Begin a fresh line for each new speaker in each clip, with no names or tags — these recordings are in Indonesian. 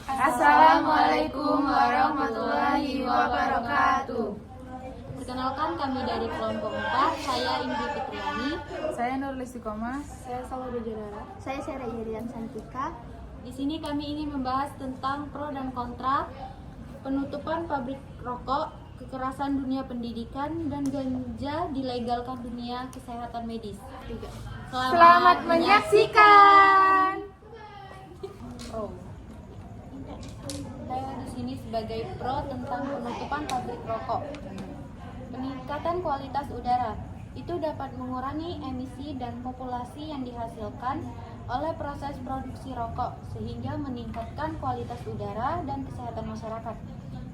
Assalamualaikum warahmatullahi wabarakatuh.
Perkenalkan, kami dari kelompok 4. Saya Indri Fitriani.
Saya Nurul Istiqomah.
Saya Salwa Janara.
Saya Sera Irian Santika.
Di sini kami ingin membahas tentang pro dan kontra penutupan pabrik rokok, kekerasan dunia pendidikan, dan ganja dilegalkan dunia kesehatan medis.
Selamat menyaksikan.
Saya di sini sebagai pro tentang penutupan pabrik rokok. Peningkatan kualitas udara itu dapat mengurangi emisi dan populasi yang dihasilkan oleh proses produksi rokok sehingga meningkatkan kualitas udara dan kesehatan masyarakat.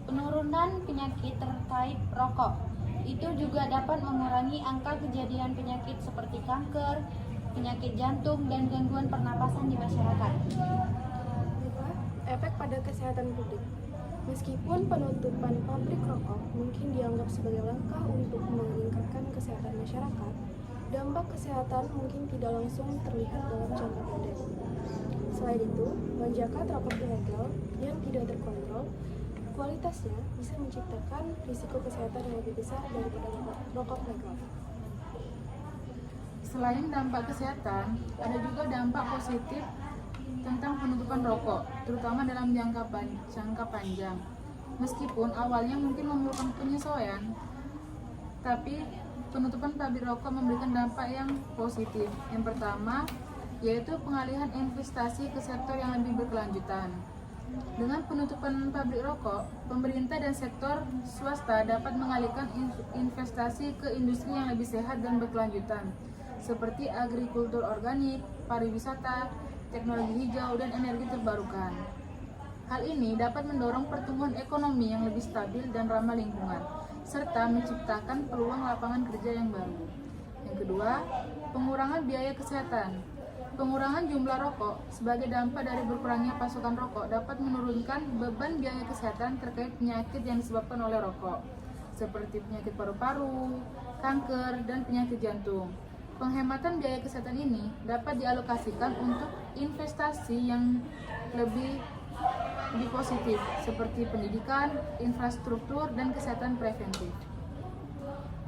Penurunan penyakit terkait rokok itu juga dapat mengurangi angka kejadian penyakit seperti kanker, penyakit jantung, dan gangguan pernapasan di masyarakat.
Efek pada kesehatan publik. Meskipun penutupan pabrik rokok mungkin dianggap sebagai langkah untuk meningkatkan kesehatan masyarakat, dampak kesehatan mungkin tidak langsung terlihat dalam jangka pendek. Selain itu, lonjakan rokok ilegal yang tidak terkontrol, kualitasnya bisa menciptakan risiko kesehatan yang lebih besar daripada rokok legal.
Selain dampak kesehatan, ada juga dampak positif tentang penutupan rokok, terutama dalam jangka panjang. Meskipun awalnya mungkin memerlukan penyesuaian, tapi penutupan pabrik rokok memberikan dampak yang positif. Yang pertama, yaitu pengalihan investasi ke sektor yang lebih berkelanjutan. Dengan penutupan pabrik rokok, pemerintah dan sektor swasta dapat mengalihkan investasi ke industri yang lebih sehat dan berkelanjutan, seperti agrikultur organik, pariwisata, teknologi hijau, dan energi terbarukan. Hal ini dapat mendorong pertumbuhan ekonomi yang lebih stabil dan ramah lingkungan, serta menciptakan peluang lapangan kerja yang baru. Yang kedua, pengurangan biaya kesehatan. Pengurangan jumlah rokok sebagai dampak dari berkurangnya pasokan rokok dapat menurunkan beban biaya kesehatan terkait penyakit yang disebabkan oleh rokok, seperti penyakit paru-paru, kanker, dan penyakit jantung. Penghematan biaya kesehatan ini dapat dialokasikan untuk investasi yang lebih positif, seperti pendidikan, infrastruktur, dan kesehatan preventif.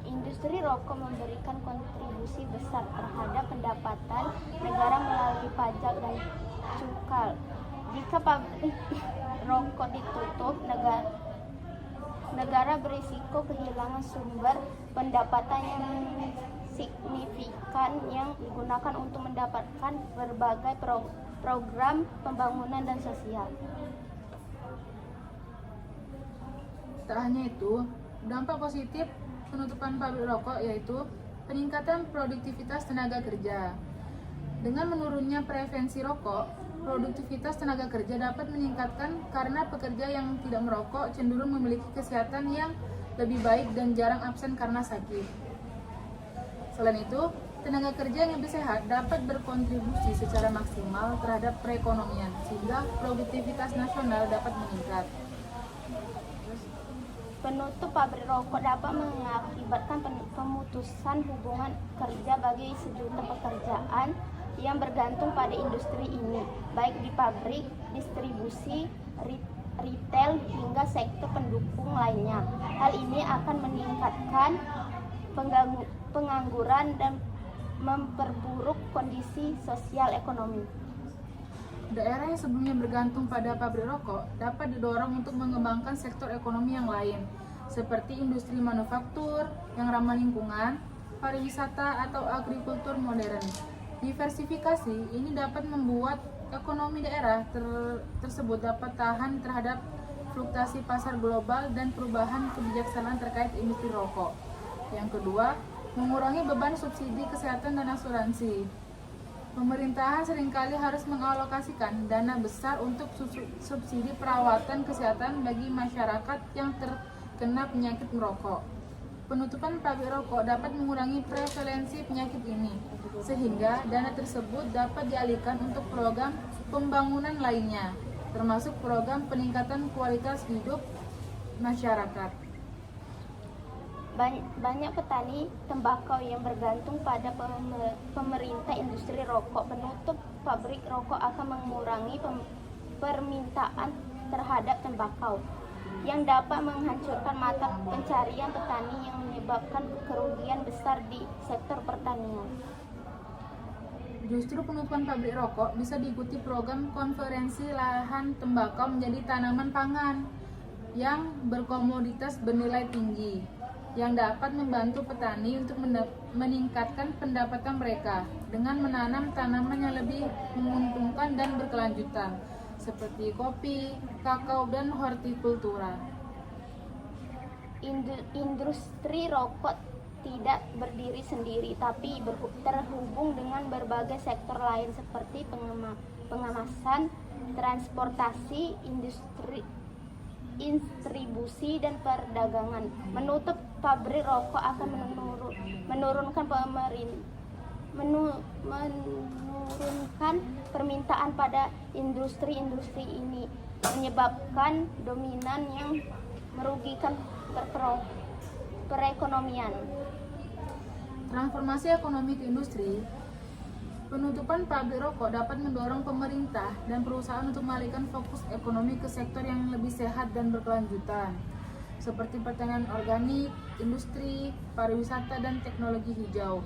Industri rokok memberikan kontribusi besar terhadap pendapatan negara melalui pajak dan cukai. Jika pabrik rokok ditutup, negara berisiko kehilangan sumber pendapatan yang signifikan yang digunakan untuk mendapatkan berbagai program pembangunan dan sosial.
Tak hanya itu, dampak positif penutupan pabrik rokok yaitu peningkatan produktivitas tenaga kerja. Dengan menurunnya prevensi rokok, produktivitas tenaga kerja dapat meningkatkan karena pekerja yang tidak merokok cenderung memiliki kesehatan yang lebih baik dan jarang absen karena sakit. Selain itu, tenaga kerja yang lebih sehat dapat berkontribusi secara maksimal terhadap perekonomian, sehingga produktivitas nasional dapat meningkat.
Penutup pabrik rokok dapat mengakibatkan pemutusan hubungan kerja bagi sejuta pekerjaan yang bergantung pada industri ini, baik di pabrik, distribusi, retail, hingga sektor pendukung lainnya. Hal ini akan meningkatkan pengangguran dan memperburuk kondisi sosial ekonomi.
Daerah yang sebelumnya bergantung pada pabrik rokok dapat didorong untuk mengembangkan sektor ekonomi yang lain, seperti industri manufaktur yang ramah lingkungan, pariwisata, atau agrikultur modern. Diversifikasi ini dapat membuat ekonomi daerah tersebut dapat tahan terhadap fluktuasi pasar global dan perubahan kebijaksanaan terkait industri rokok. Yang kedua, mengurangi beban subsidi kesehatan dan asuransi. Pemerintahan seringkali harus mengalokasikan dana besar untuk subsidi perawatan kesehatan bagi masyarakat yang terkena penyakit merokok. Penutupan pabrik rokok dapat mengurangi prevalensi penyakit ini, sehingga dana tersebut dapat dialihkan untuk program pembangunan lainnya, termasuk program peningkatan kualitas hidup masyarakat.
Banyak petani tembakau yang bergantung pada pemerintah industri rokok. Penutup pabrik rokok akan mengurangi permintaan terhadap tembakau yang dapat menghancurkan mata pencarian petani yang menyebabkan kerugian besar di sektor pertanian.
Justru penutupan pabrik rokok bisa diikuti program konversi lahan tembakau menjadi tanaman pangan yang berkomoditas bernilai tinggi, yang dapat membantu petani untuk meningkatkan pendapatan mereka dengan menanam tanaman yang lebih menguntungkan dan berkelanjutan, seperti kopi, kakao, dan hortikultura.
Industri rokok tidak berdiri sendiri, tapi terhubung dengan berbagai sektor lain seperti pengemasan, transportasi, distribusi, dan perdagangan. Menutup pabrik rokok akan menurunkan permintaan pada industri ini, menyebabkan dominan yang merugikan perekonomian.
Transformasi ekonomi ke industri. Penutupan pabrik rokok dapat mendorong pemerintah dan perusahaan untuk mengalihkan fokus ekonomi ke sektor yang lebih sehat dan berkelanjutan, seperti pertanian organik, industri, pariwisata, dan teknologi hijau.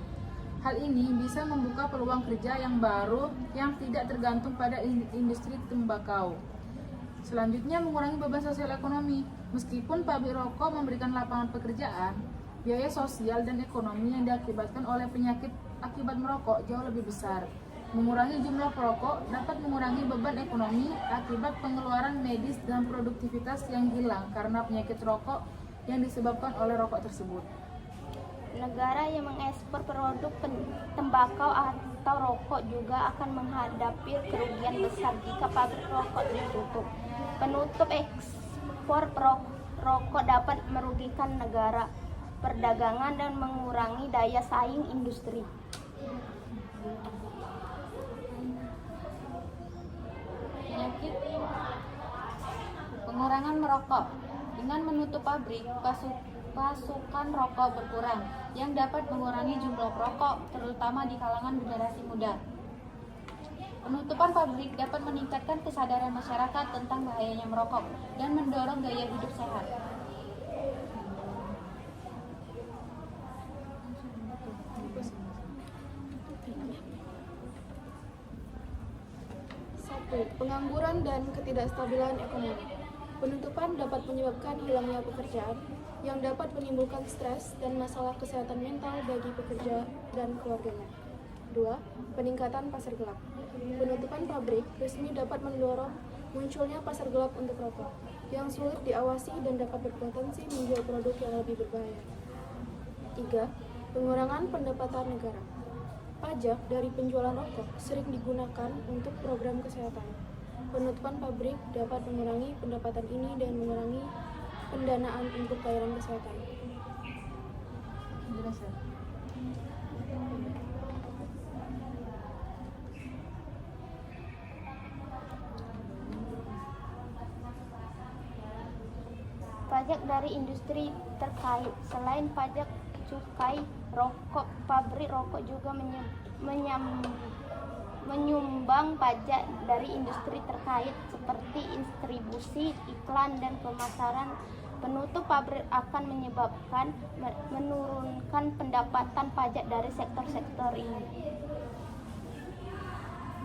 Hal ini bisa membuka peluang kerja yang baru yang tidak tergantung pada industri tembakau. Selanjutnya, mengurangi beban sosial ekonomi. Meskipun pabrik rokok memberikan lapangan pekerjaan, biaya sosial dan ekonomi yang diakibatkan oleh penyakit akibat merokok jauh lebih besar. Mengurangi jumlah perokok dapat mengurangi beban ekonomi akibat pengeluaran medis dan produktivitas yang hilang karena penyakit rokok yang disebabkan oleh rokok tersebut.
Negara yang mengekspor produk tembakau atau rokok juga akan menghadapi kerugian besar jika pabrik rokok ditutup. Penutup ekspor rokok dapat merugikan negara, perdagangan, dan mengurangi daya saing industri.
Penyakit pengurangan merokok. Dengan menutup pabrik, pasukan rokok berkurang, yang dapat mengurangi jumlah perokok, terutama di kalangan generasi muda. Penutupan pabrik dapat meningkatkan kesadaran masyarakat tentang bahayanya merokok dan mendorong gaya hidup sehat.
Pengangguran dan ketidakstabilan ekonomi. Penutupan dapat menyebabkan hilangnya pekerjaan yang dapat menimbulkan stres dan masalah kesehatan mental bagi pekerja dan keluarganya. 2. Peningkatan pasar gelap. Penutupan pabrik resmi dapat mendorong munculnya pasar gelap untuk rokok yang sulit diawasi dan dapat berpotensi menjual produk yang lebih berbahaya. 3. Pengurangan pendapatan negara. Pajak dari penjualan rokok sering digunakan untuk program kesehatan. Penutupan pabrik dapat mengurangi pendapatan ini dan mengurangi pendanaan untuk pelayanan kesehatan.
Jelas ya?
Pajak dari industri terkait. Selain pajak cukai rokok, pabrik rokok juga menyumbang pajak dari industri terkait seperti distribusi, iklan, dan pemasaran. Penutup pabrik akan menyebabkan menurunkan pendapatan pajak dari sektor-sektor ini.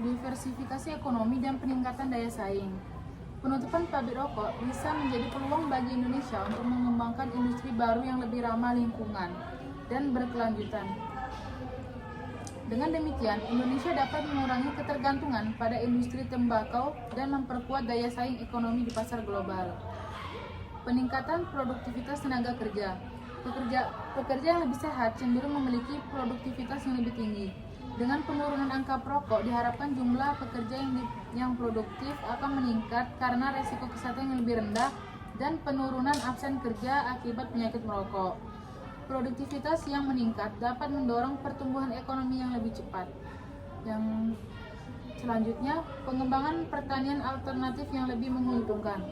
Diversifikasi ekonomi dan peningkatan daya saing. Penutupan pabrik rokok bisa menjadi peluang bagi Indonesia untuk mengembangkan industri baru yang lebih ramah lingkungan dan berkelanjutan. Dengan demikian, Indonesia dapat mengurangi ketergantungan pada industri tembakau dan memperkuat daya saing ekonomi di pasar global. Peningkatan produktivitas tenaga kerja. Pekerja yang lebih sehat cenderung memiliki produktivitas yang lebih tinggi. Dengan penurunan angka perokok, diharapkan jumlah pekerja yang produktif akan meningkat karena resiko kesehatan yang lebih rendah dan penurunan absen kerja akibat penyakit merokok. Produktivitas yang meningkat dapat mendorong pertumbuhan ekonomi yang lebih cepat. Yang selanjutnya, pengembangan pertanian alternatif yang lebih menguntungkan.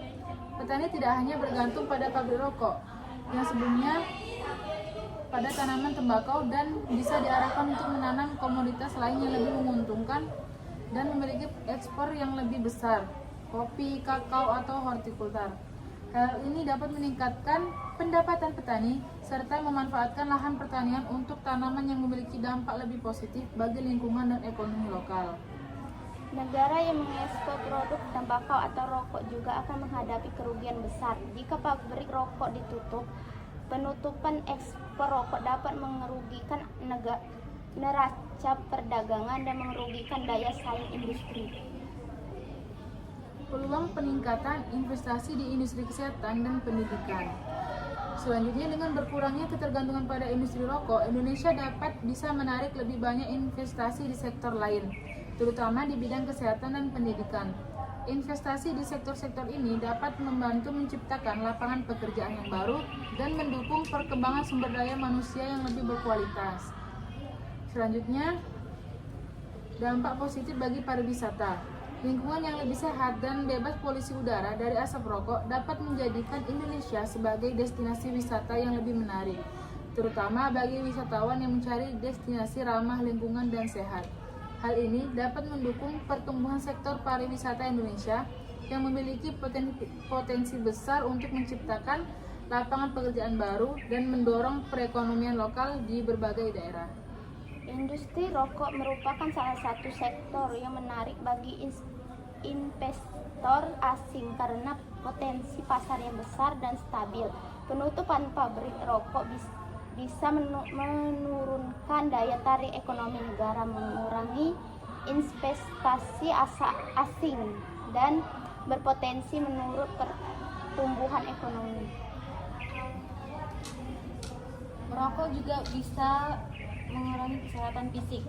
Petani tidak hanya bergantung pada pabrik rokok yang sebelumnya pada tanaman tembakau dan bisa diarahkan untuk menanam komoditas lain yang lebih menguntungkan dan memiliki ekspor yang lebih besar. kopi, kakao, atau hortikultur. Hal ini dapat meningkatkan pendapatan petani serta memanfaatkan lahan pertanian untuk tanaman yang memiliki dampak lebih positif bagi lingkungan dan ekonomi lokal.
Negara yang mengekspor produk tembakau atau rokok juga akan menghadapi kerugian besar. Jika pabrik rokok ditutup, penutupan ekspor rokok dapat merugikan neraca perdagangan dan merugikan daya saing industri.
Peluang peningkatan investasi di industri kesehatan dan pendidikan. Selanjutnya, dengan berkurangnya ketergantungan pada industri rokok, Indonesia bisa menarik lebih banyak investasi di sektor lain, terutama di bidang kesehatan dan pendidikan. Investasi di sektor-sektor ini dapat membantu menciptakan lapangan pekerjaan yang baru dan mendukung perkembangan sumber daya manusia yang lebih berkualitas. Selanjutnya, dampak positif bagi pariwisata. Lingkungan yang lebih sehat dan bebas polusi udara dari asap rokok dapat menjadikan Indonesia sebagai destinasi wisata yang lebih menarik, terutama bagi wisatawan yang mencari destinasi ramah lingkungan dan sehat. Hal ini dapat mendukung pertumbuhan sektor pariwisata Indonesia yang memiliki potensi besar untuk menciptakan lapangan pekerjaan baru dan mendorong perekonomian lokal di berbagai daerah.
Industri rokok merupakan salah satu sektor yang menarik bagi investor asing karena potensi pasar yang besar dan stabil. Penutupan pabrik rokok bisa menurunkan daya tarik ekonomi negara, mengurangi investasi asing, dan berpotensi menurut pertumbuhan ekonomi.
Merokok juga bisa mengurangi kesehatan fisik.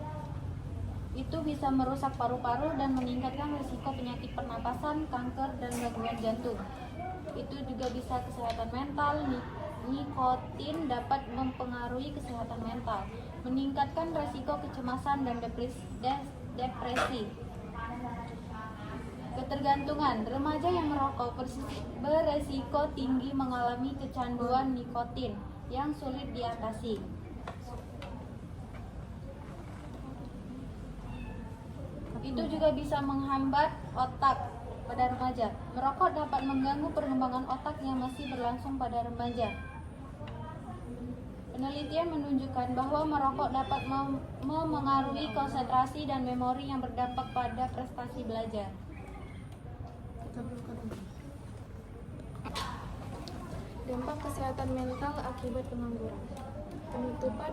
Itu bisa merusak paru-paru dan meningkatkan risiko penyakit pernapasan, kanker, dan gangguan jantung. Itu juga bisa kesehatan mental. Nikotin dapat mempengaruhi kesehatan mental, meningkatkan risiko kecemasan dan depresi. Ketergantungan. Remaja yang merokok beresiko tinggi mengalami kecanduan nikotin yang sulit diatasi. Itu juga bisa menghambat otak pada remaja. Merokok dapat mengganggu perkembangan otak yang masih berlangsung pada remaja. Penelitian menunjukkan bahwa merokok dapat memengaruhi konsentrasi dan memori yang berdampak pada prestasi belajar.
Dampak kesehatan mental akibat pengangguran. Penutupan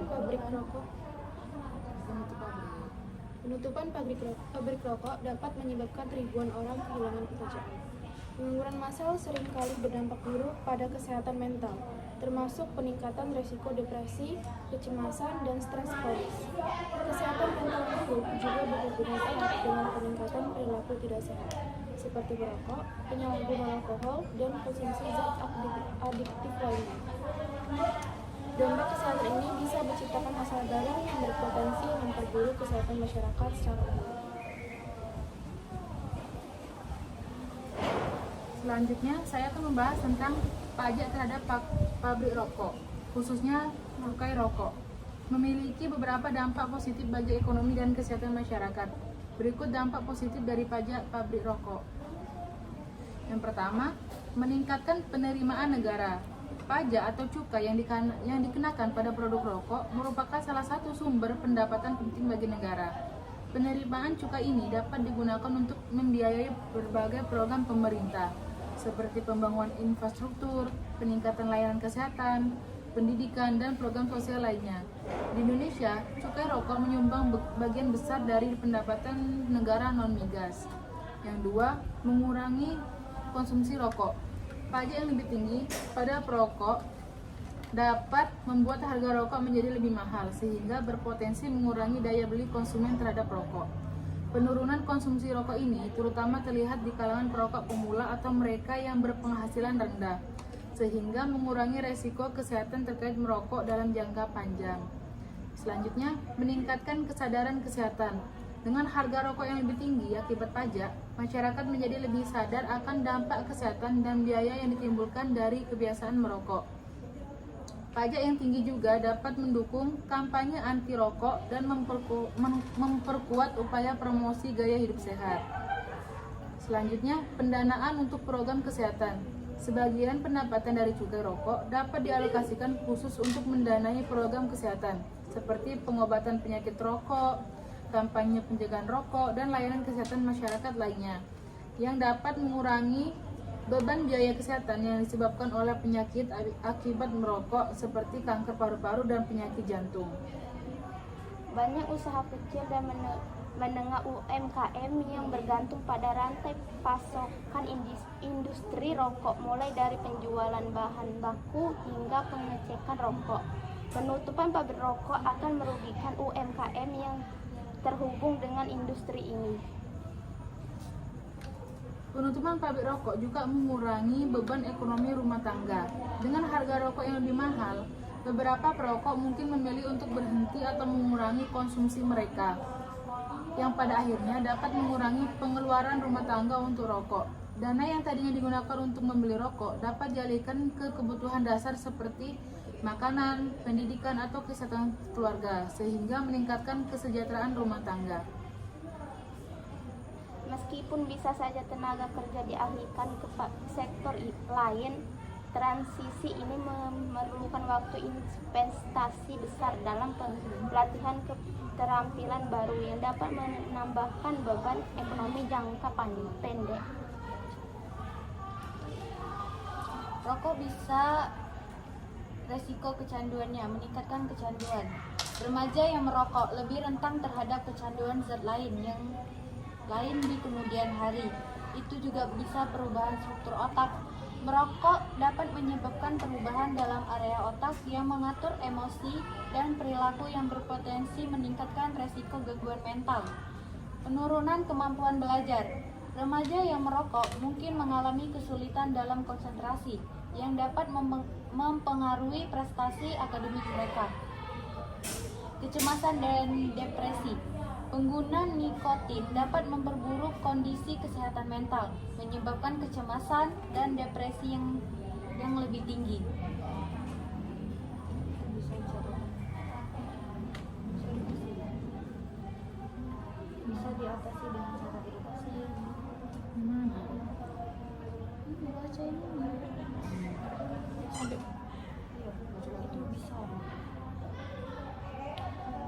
pabrik rokok dapat menyebabkan ribuan orang kehilangan pekerjaan. Pengangguran massal seringkali berdampak buruk pada kesehatan mental, termasuk peningkatan risiko depresi, kecemasan, dan stres kronis. Kesehatan mental buruk juga berhubungan erat dengan peningkatan perilaku tidak sehat, seperti merokok, penyalahgunaan alkohol, dan konsumsi zat adiktif lainnya. Dampak kesehatan ini bisa menciptakan masalah baru yang berpotensi memperburuk kesehatan masyarakat secara umum.
Selanjutnya, saya akan membahas tentang pajak terhadap pabrik rokok, khususnya cukai rokok. Memiliki beberapa dampak positif bagi ekonomi dan kesehatan masyarakat. Berikut dampak positif dari pajak pabrik rokok. Yang pertama, meningkatkan penerimaan negara. Pajak atau cukai yang dikenakan pada produk rokok merupakan salah satu sumber pendapatan penting bagi negara. Penerimaan cukai ini dapat digunakan untuk membiayai berbagai program pemerintah, seperti pembangunan infrastruktur, peningkatan layanan kesehatan, pendidikan, dan program sosial lainnya. Di Indonesia, cukai rokok menyumbang bagian besar dari pendapatan negara non-migas. Yang dua, mengurangi konsumsi rokok. Pajak yang lebih tinggi pada perokok dapat membuat harga rokok menjadi lebih mahal, sehingga berpotensi mengurangi daya beli konsumen terhadap rokok. Penurunan konsumsi rokok ini terutama terlihat di kalangan perokok pemula atau mereka yang berpenghasilan rendah, sehingga mengurangi resiko kesehatan terkait merokok dalam jangka panjang. Selanjutnya, meningkatkan kesadaran kesehatan. Dengan harga rokok yang lebih tinggi akibat pajak, masyarakat menjadi lebih sadar akan dampak kesehatan dan biaya yang ditimbulkan dari kebiasaan merokok. Pajak yang tinggi juga dapat mendukung kampanye anti rokok dan memperkuat upaya promosi gaya hidup sehat. Selanjutnya, pendanaan untuk program kesehatan. Sebagian pendapatan dari cukai rokok dapat dialokasikan khusus untuk mendanai program kesehatan, seperti pengobatan penyakit rokok, kampanye pencegahan rokok, dan layanan kesehatan masyarakat lainnya, yang dapat mengurangi beban biaya kesehatan yang disebabkan oleh penyakit akibat merokok, seperti kanker paru-paru dan penyakit jantung.
Banyak usaha kecil dan menengah UMKM yang bergantung pada rantai pasokan industri rokok, mulai dari penjualan bahan baku hingga pengecekan rokok. Penutupan pabrik rokok akan merugikan UMKM yang terhubung dengan industri ini.
Penutupan pabrik rokok juga mengurangi beban ekonomi rumah tangga. Dengan harga rokok yang lebih mahal, beberapa perokok mungkin memilih untuk berhenti atau mengurangi konsumsi mereka, yang pada akhirnya dapat mengurangi pengeluaran rumah tangga untuk rokok. Dana yang tadinya digunakan untuk membeli rokok dapat dialihkan ke kebutuhan dasar seperti makanan, pendidikan, atau kesehatan keluarga, sehingga meningkatkan kesejahteraan rumah tangga.
Meskipun bisa saja tenaga kerja dialihkan ke sektor lain, transisi ini memerlukan waktu investasi besar dalam pelatihan keterampilan baru yang dapat menambahkan beban ekonomi jangka pendek.
Rokok bisa resiko kecanduannya, meningkatkan kecanduan. Remaja yang merokok lebih rentan terhadap kecanduan zat lain di kemudian hari. Itu juga bisa perubahan struktur otak. Merokok dapat menyebabkan perubahan dalam area otak yang mengatur emosi dan perilaku yang berpotensi meningkatkan resiko gangguan mental. Penurunan kemampuan belajar. Remaja yang merokok mungkin mengalami kesulitan dalam konsentrasi yang dapat mempengaruhi prestasi akademik mereka. Kecemasan dan depresi. Pengguna nikotin dapat memperburuk kondisi kesehatan mental, menyebabkan kecemasan dan depresi yang lebih tinggi. Bisa diatasi dengan cara edukasi. Baca ini. Itu bisa.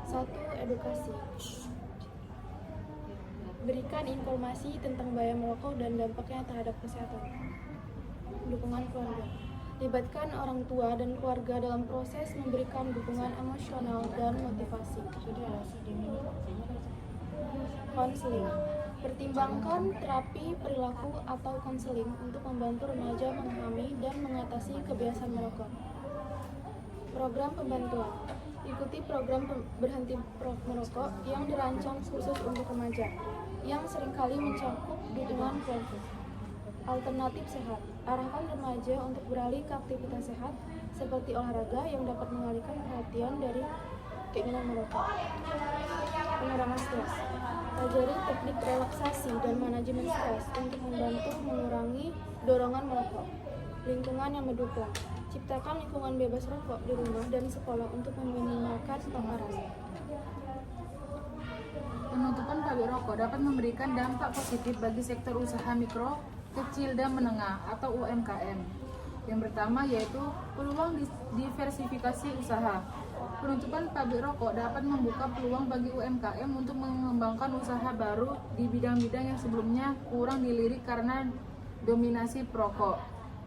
1. Edukasi. Berikan informasi tentang bahaya merokok dan dampaknya terhadap kesehatan. Dukungan keluarga. Libatkan orang tua dan keluarga dalam proses memberikan dukungan emosional dan motivasi. Konseling. Pertimbangkan terapi perilaku atau konseling untuk membantu remaja memahami dan mengatasi kebiasaan merokok. Program pembantuan. Ikuti program berhenti merokok yang dirancang khusus untuk remaja, yang seringkali mencakup dukungan keluarga. Alternatif sehat. Arahkan remaja untuk beralih ke aktivitas sehat seperti olahraga yang dapat mengalihkan perhatian dari keinginan merokok. Pengurangan stres. Pelajari teknik relaksasi dan manajemen stres untuk membantu mengurangi dorongan merokok. Lingkungan yang mendukung. Ciptakan lingkungan bebas rokok di rumah dan sekolah untuk meminimalkan paparan.
Penutupan pabrik rokok dapat memberikan dampak positif bagi sektor usaha mikro, kecil, dan menengah atau UMKM. Yang pertama yaitu peluang diversifikasi usaha. Penutupan pabrik rokok dapat membuka peluang bagi UMKM untuk mengembangkan usaha baru di bidang-bidang yang sebelumnya kurang dilirik karena dominasi perokok.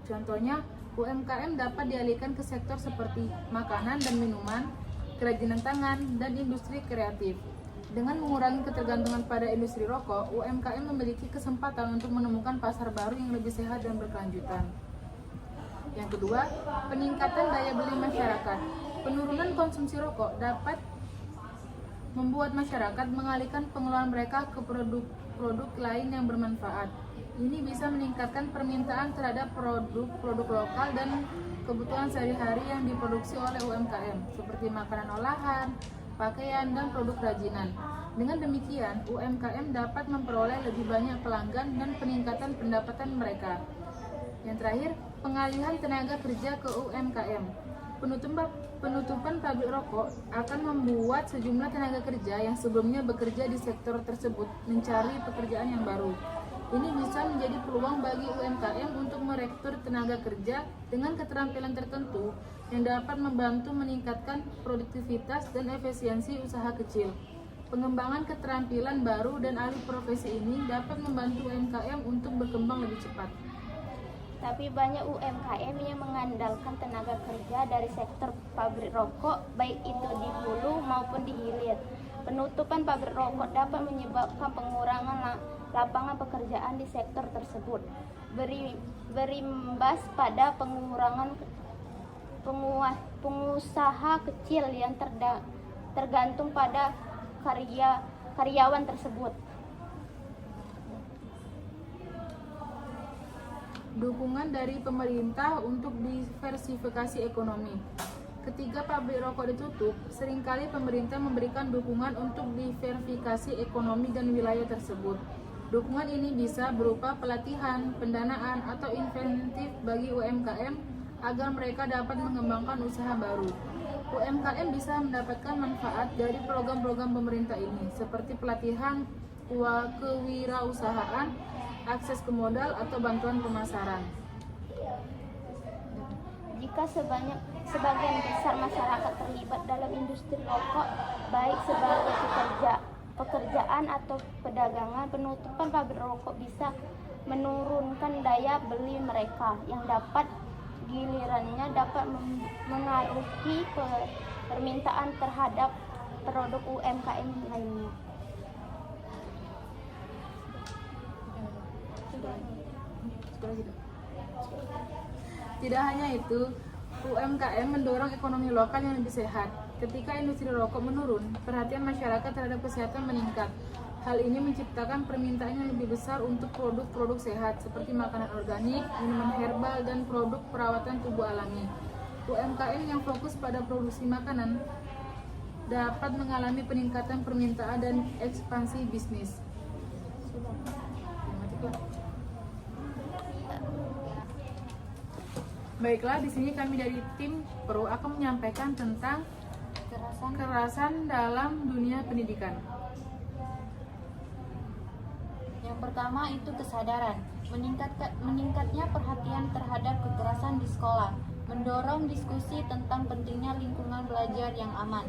Contohnya, UMKM dapat dialihkan ke sektor seperti makanan dan minuman, kerajinan tangan, dan industri kreatif. Dengan mengurangi ketergantungan pada industri rokok, UMKM memiliki kesempatan untuk menemukan pasar baru yang lebih sehat dan berkelanjutan. Yang kedua, peningkatan daya beli masyarakat. Penurunan konsumsi rokok dapat membuat masyarakat mengalihkan pengeluaran mereka ke produk-produk lain yang bermanfaat. Ini bisa meningkatkan permintaan terhadap produk lokal dan kebutuhan sehari-hari yang diproduksi oleh UMKM, seperti makanan olahan, pakaian, dan produk kerajinan. Dengan demikian, UMKM dapat memperoleh lebih banyak pelanggan dan peningkatan pendapatan mereka. Yang terakhir, pengalihan tenaga kerja ke UMKM. Penutupan pabrik rokok akan membuat sejumlah tenaga kerja yang sebelumnya bekerja di sektor tersebut mencari pekerjaan yang baru. Ini bisa menjadi peluang bagi UMKM untuk merekrut tenaga kerja dengan keterampilan tertentu yang dapat membantu meningkatkan produktivitas dan efisiensi usaha kecil. Pengembangan keterampilan baru dan alih profesi ini dapat membantu UMKM untuk berkembang lebih cepat.
Tapi banyak UMKM yang mengandalkan tenaga kerja dari sektor pabrik rokok, baik itu di hulu maupun di hilir. Penutupan pabrik rokok dapat menyebabkan pengurangan lapangan pekerjaan di sektor tersebut, berimbas pada pengurangan pengusaha kecil yang tergantung pada karyawan tersebut.
Dukungan dari pemerintah untuk diversifikasi ekonomi. Ketika pabrik rokok ditutup, seringkali pemerintah memberikan dukungan untuk diversifikasi ekonomi dan wilayah tersebut. Dukungan ini bisa berupa pelatihan, pendanaan, atau insentif bagi UMKM agar mereka dapat mengembangkan usaha baru. UMKM bisa mendapatkan manfaat dari program-program pemerintah ini, seperti pelatihan kewirausahaan, akses ke modal, atau bantuan pemasaran.
Jika sebagian besar masyarakat terlibat dalam industri rokok, baik sebagai pekerjaan atau pedagangan, penutupan pabrik rokok bisa menurunkan daya beli mereka, yang dapat gilirannya dapat mengaruhi permintaan terhadap produk UMKM lainnya.
Tidak hanya itu, UMKM mendorong ekonomi lokal yang lebih sehat. Ketika industri rokok menurun, perhatian masyarakat terhadap kesehatan meningkat. Hal ini menciptakan permintaan yang lebih besar untuk produk-produk sehat seperti makanan organik, minuman herbal, dan produk perawatan tubuh alami. UMKM yang fokus pada produksi makanan dapat mengalami peningkatan permintaan dan ekspansi bisnis. Baiklah, di sini kami dari tim Pro akan menyampaikan tentang kekerasan dalam dunia pendidikan.
Yang pertama itu kesadaran, meningkatnya perhatian terhadap kekerasan di sekolah, mendorong diskusi tentang pentingnya lingkungan belajar yang aman.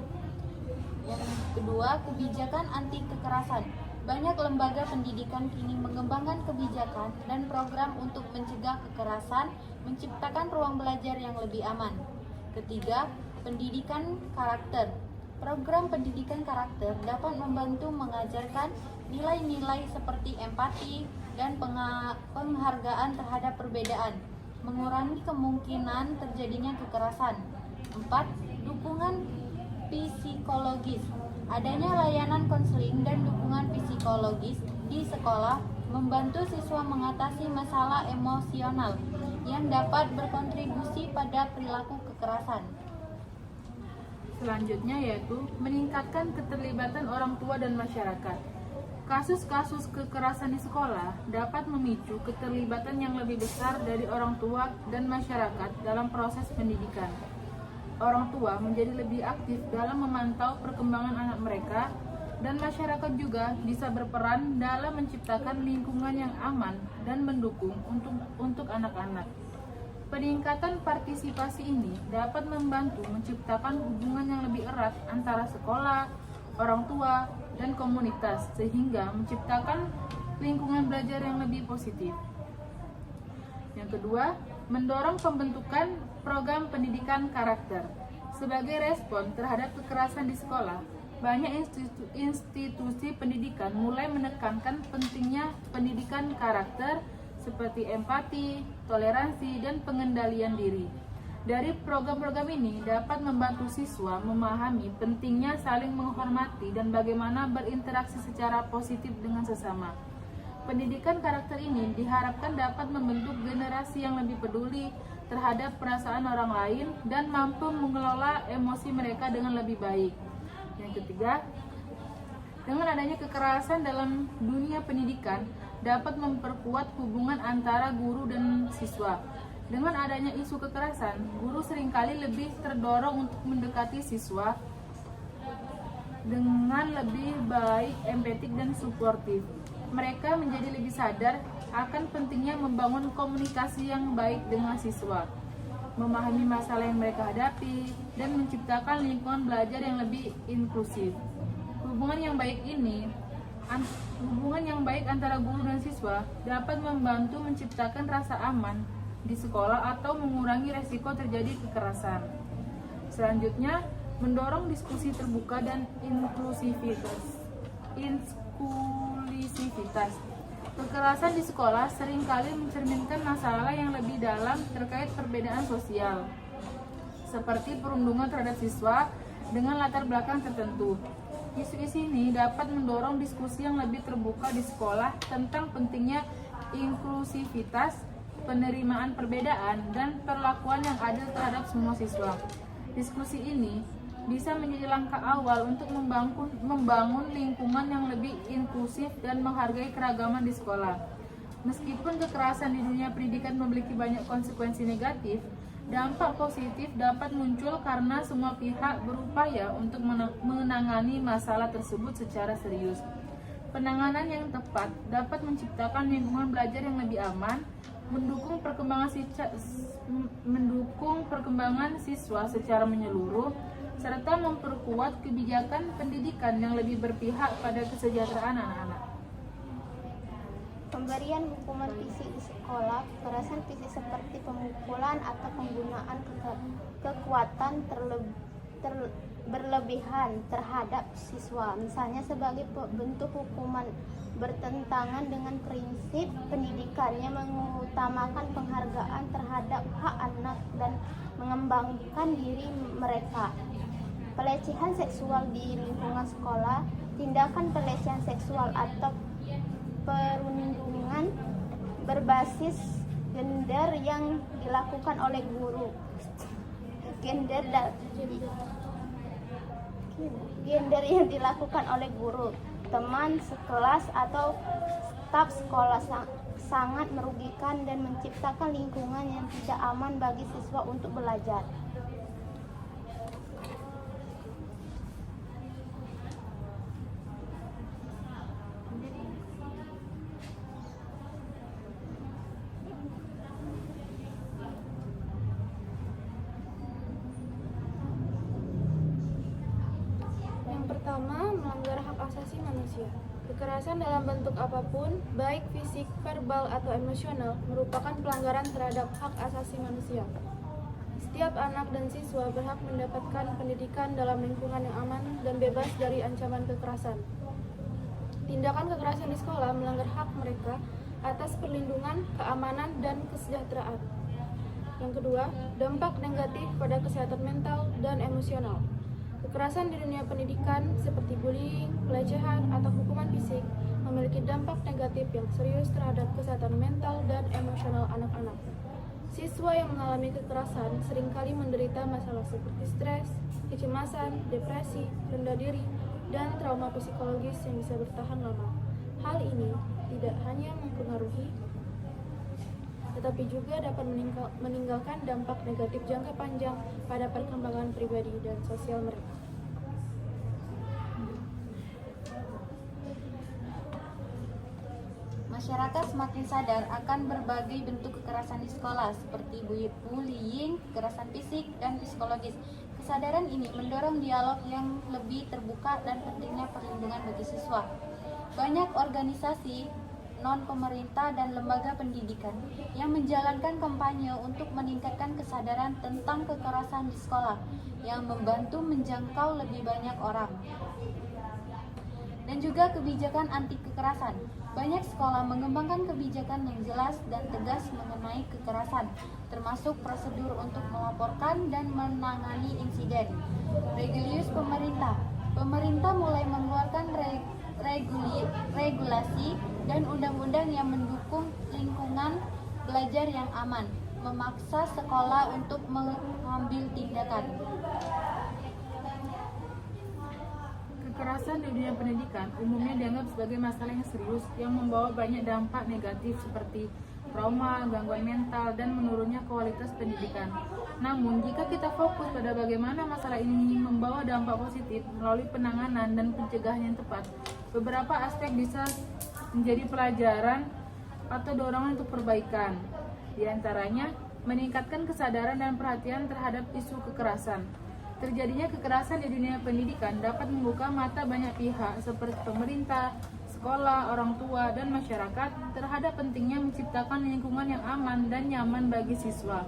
Yang kedua, kebijakan anti kekerasan. Banyak lembaga pendidikan kini mengembangkan kebijakan dan program untuk mencegah kekerasan, menciptakan ruang belajar yang lebih aman. Ketiga, pendidikan karakter. Program pendidikan karakter dapat membantu mengajarkan nilai-nilai seperti empati dan penghargaan terhadap perbedaan, mengurangi kemungkinan terjadinya kekerasan. 4. Dukungan psikologis. Adanya layanan konseling dan dukungan psikologis di sekolah membantu siswa mengatasi masalah emosional yang dapat berkontribusi pada perilaku kekerasan.
Selanjutnya yaitu meningkatkan keterlibatan orang tua dan masyarakat. Kasus-kasus kekerasan di sekolah dapat memicu keterlibatan yang lebih besar dari orang tua dan masyarakat dalam proses pendidikan. Orang tua menjadi lebih aktif dalam memantau perkembangan anak mereka, dan masyarakat juga bisa berperan dalam menciptakan lingkungan yang aman dan mendukung untuk anak-anak. Peningkatan partisipasi ini dapat membantu menciptakan hubungan yang lebih erat antara sekolah, orang tua, dan komunitas, sehingga menciptakan lingkungan belajar yang lebih positif. Yang kedua, mendorong pembentukan program pendidikan karakter. Sebagai respon terhadap kekerasan di sekolah, banyak institusi pendidikan mulai menekankan pentingnya pendidikan karakter seperti empati, toleransi, dan pengendalian diri. Dari program-program ini dapat membantu siswa memahami pentingnya saling menghormati dan bagaimana berinteraksi secara positif dengan sesama. Pendidikan karakter ini diharapkan dapat membentuk generasi yang lebih peduli terhadap perasaan orang lain dan mampu mengelola emosi mereka dengan lebih baik. Yang ketiga, dengan adanya kekerasan dalam dunia pendidikan dapat memperkuat hubungan antara guru dan siswa. Dengan adanya isu kekerasan, guru seringkali lebih terdorong untuk mendekati siswa dengan lebih baik, empatik, dan suportif. mereka menjadi lebih sadar akan pentingnya membangun komunikasi yang baik dengan siswa, memahami masalah yang mereka hadapi, dan menciptakan lingkungan belajar yang lebih inklusif. Hubungan yang baik antara guru dan siswa dapat membantu menciptakan rasa aman di sekolah atau mengurangi resiko terjadi kekerasan. Selanjutnya, mendorong diskusi terbuka dan inklusivitas. Kekerasan di sekolah seringkali mencerminkan masalah yang lebih dalam terkait perbedaan sosial, seperti perundungan terhadap siswa dengan latar belakang tertentu. Isu-isu ini dapat mendorong diskusi yang lebih terbuka di sekolah tentang pentingnya inklusivitas, penerimaan perbedaan, dan perlakuan yang adil terhadap semua siswa. Diskusi ini bisa menjadi langkah awal untuk membangun lingkungan yang lebih inklusif dan menghargai keragaman di sekolah. Meskipun kekerasan di dunia pendidikan memiliki banyak konsekuensi negatif, dampak positif dapat muncul karena semua pihak berupaya untuk menangani masalah tersebut secara serius. Penanganan yang tepat dapat menciptakan lingkungan belajar yang lebih aman, mendukung perkembangan siswa secara menyeluruh, serta memperkuat kebijakan pendidikan yang lebih berpihak pada kesejahteraan anak-anak.
Pemberian hukuman fisik di sekolah, kekerasan fisik seperti pemukulan atau penggunaan kekuatan berlebihan terhadap siswa, misalnya sebagai bentuk hukuman, bertentangan dengan prinsip pendidikan yang mengutamakan penghargaan terhadap hak anak dan mengembangkan diri mereka. Pelecehan seksual di lingkungan sekolah, tindakan pelecehan seksual atau perundungan berbasis gender yang dilakukan oleh guru, gender yang dilakukan oleh guru, teman sekelas atau staf sekolah sangat merugikan dan menciptakan lingkungan yang tidak aman bagi siswa untuk belajar.
Pertama, melanggar hak asasi manusia. Kekerasan dalam bentuk apapun, baik fisik, verbal, atau emosional, merupakan pelanggaran terhadap hak asasi manusia. Setiap anak dan siswa berhak mendapatkan pendidikan dalam lingkungan yang aman dan bebas dari ancaman kekerasan. Tindakan kekerasan di sekolah melanggar hak mereka atas perlindungan, keamanan, dan kesejahteraan. Yang kedua, dampak negatif pada kesehatan mental dan emosional. Kekerasan di dunia pendidikan seperti bullying, pelecehan, atau hukuman fisik memiliki dampak negatif yang serius terhadap kesehatan mental dan emosional anak-anak. Siswa yang mengalami kekerasan seringkali menderita masalah seperti stres, kecemasan, depresi, rendah diri, dan trauma psikologis yang bisa bertahan lama. Hal ini tidak hanya mempengaruhi, tetapi juga dapat meninggalkan dampak negatif jangka panjang pada perkembangan pribadi dan sosial mereka.
Masyarakat semakin sadar akan berbagai bentuk kekerasan di sekolah seperti bullying, kekerasan fisik, dan psikologis. Kesadaran ini mendorong dialog yang lebih terbuka dan pentingnya perlindungan bagi siswa. Banyak organisasi non-pemerintah dan lembaga pendidikan yang menjalankan kampanye untuk meningkatkan kesadaran tentang kekerasan di sekolah yang membantu menjangkau lebih banyak orang. Dan juga kebijakan anti kekerasan. Banyak sekolah mengembangkan kebijakan yang jelas dan tegas mengenai kekerasan, termasuk prosedur untuk melaporkan dan menangani insiden. Regulasi pemerintah. Pemerintah mulai mengeluarkan regulasi dan undang-undang yang mendukung lingkungan belajar yang aman, memaksa sekolah untuk mengambil tindakan.
Kekerasan di dunia pendidikan umumnya dianggap sebagai masalah yang serius yang membawa banyak dampak negatif seperti trauma, gangguan mental, dan menurunnya kualitas pendidikan. Namun, jika kita fokus pada bagaimana masalah ini membawa dampak positif melalui penanganan dan pencegahan yang tepat, beberapa aspek bisa menjadi pelajaran atau dorongan untuk perbaikan. Di antaranya, meningkatkan kesadaran dan perhatian terhadap isu kekerasan. Terjadinya kekerasan di dunia pendidikan dapat membuka mata banyak pihak seperti pemerintah, sekolah, orang tua, dan masyarakat terhadap pentingnya menciptakan lingkungan yang aman dan nyaman bagi siswa.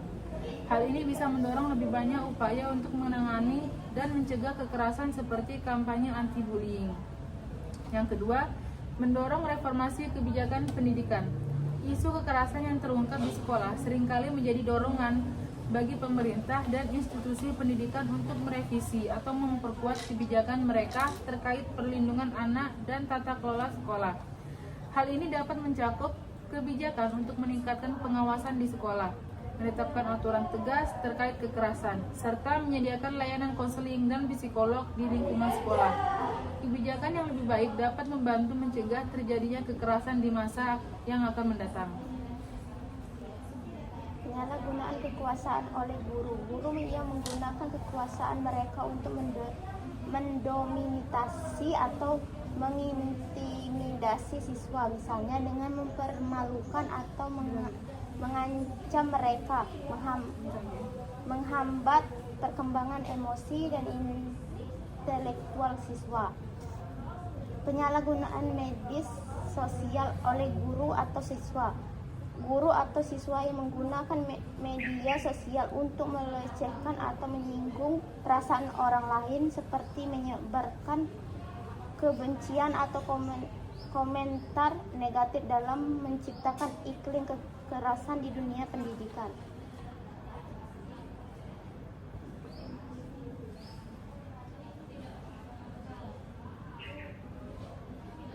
Hal ini bisa mendorong lebih banyak upaya untuk menangani dan mencegah kekerasan seperti kampanye anti-bullying. Yang kedua, mendorong reformasi kebijakan pendidikan. Isu kekerasan yang terungkap di sekolah seringkali menjadi dorongan bagi pemerintah dan institusi pendidikan untuk merevisi atau memperkuat kebijakan mereka terkait perlindungan anak dan tata kelola sekolah. Hal ini dapat mencakup kebijakan untuk meningkatkan pengawasan di sekolah, menetapkan aturan tegas terkait kekerasan, serta menyediakan layanan konseling dan psikolog di lingkungan sekolah. Kebijakan yang lebih baik dapat membantu mencegah terjadinya kekerasan di masa yang akan mendatang.
Penyalahgunaan kekuasaan oleh guru. Guru yang menggunakan kekuasaan mereka untuk mendominasi atau mengintimidasi siswa, misalnya dengan mempermalukan atau mengancam mereka, menghambat perkembangan emosi dan intelektual siswa. Penyalahgunaan medis sosial oleh guru atau siswa. Guru atau siswa yang menggunakan media sosial untuk melecehkan atau menyinggung perasaan orang lain seperti menyebarkan kebencian atau komentar negatif dalam menciptakan iklim kekerasan di dunia pendidikan.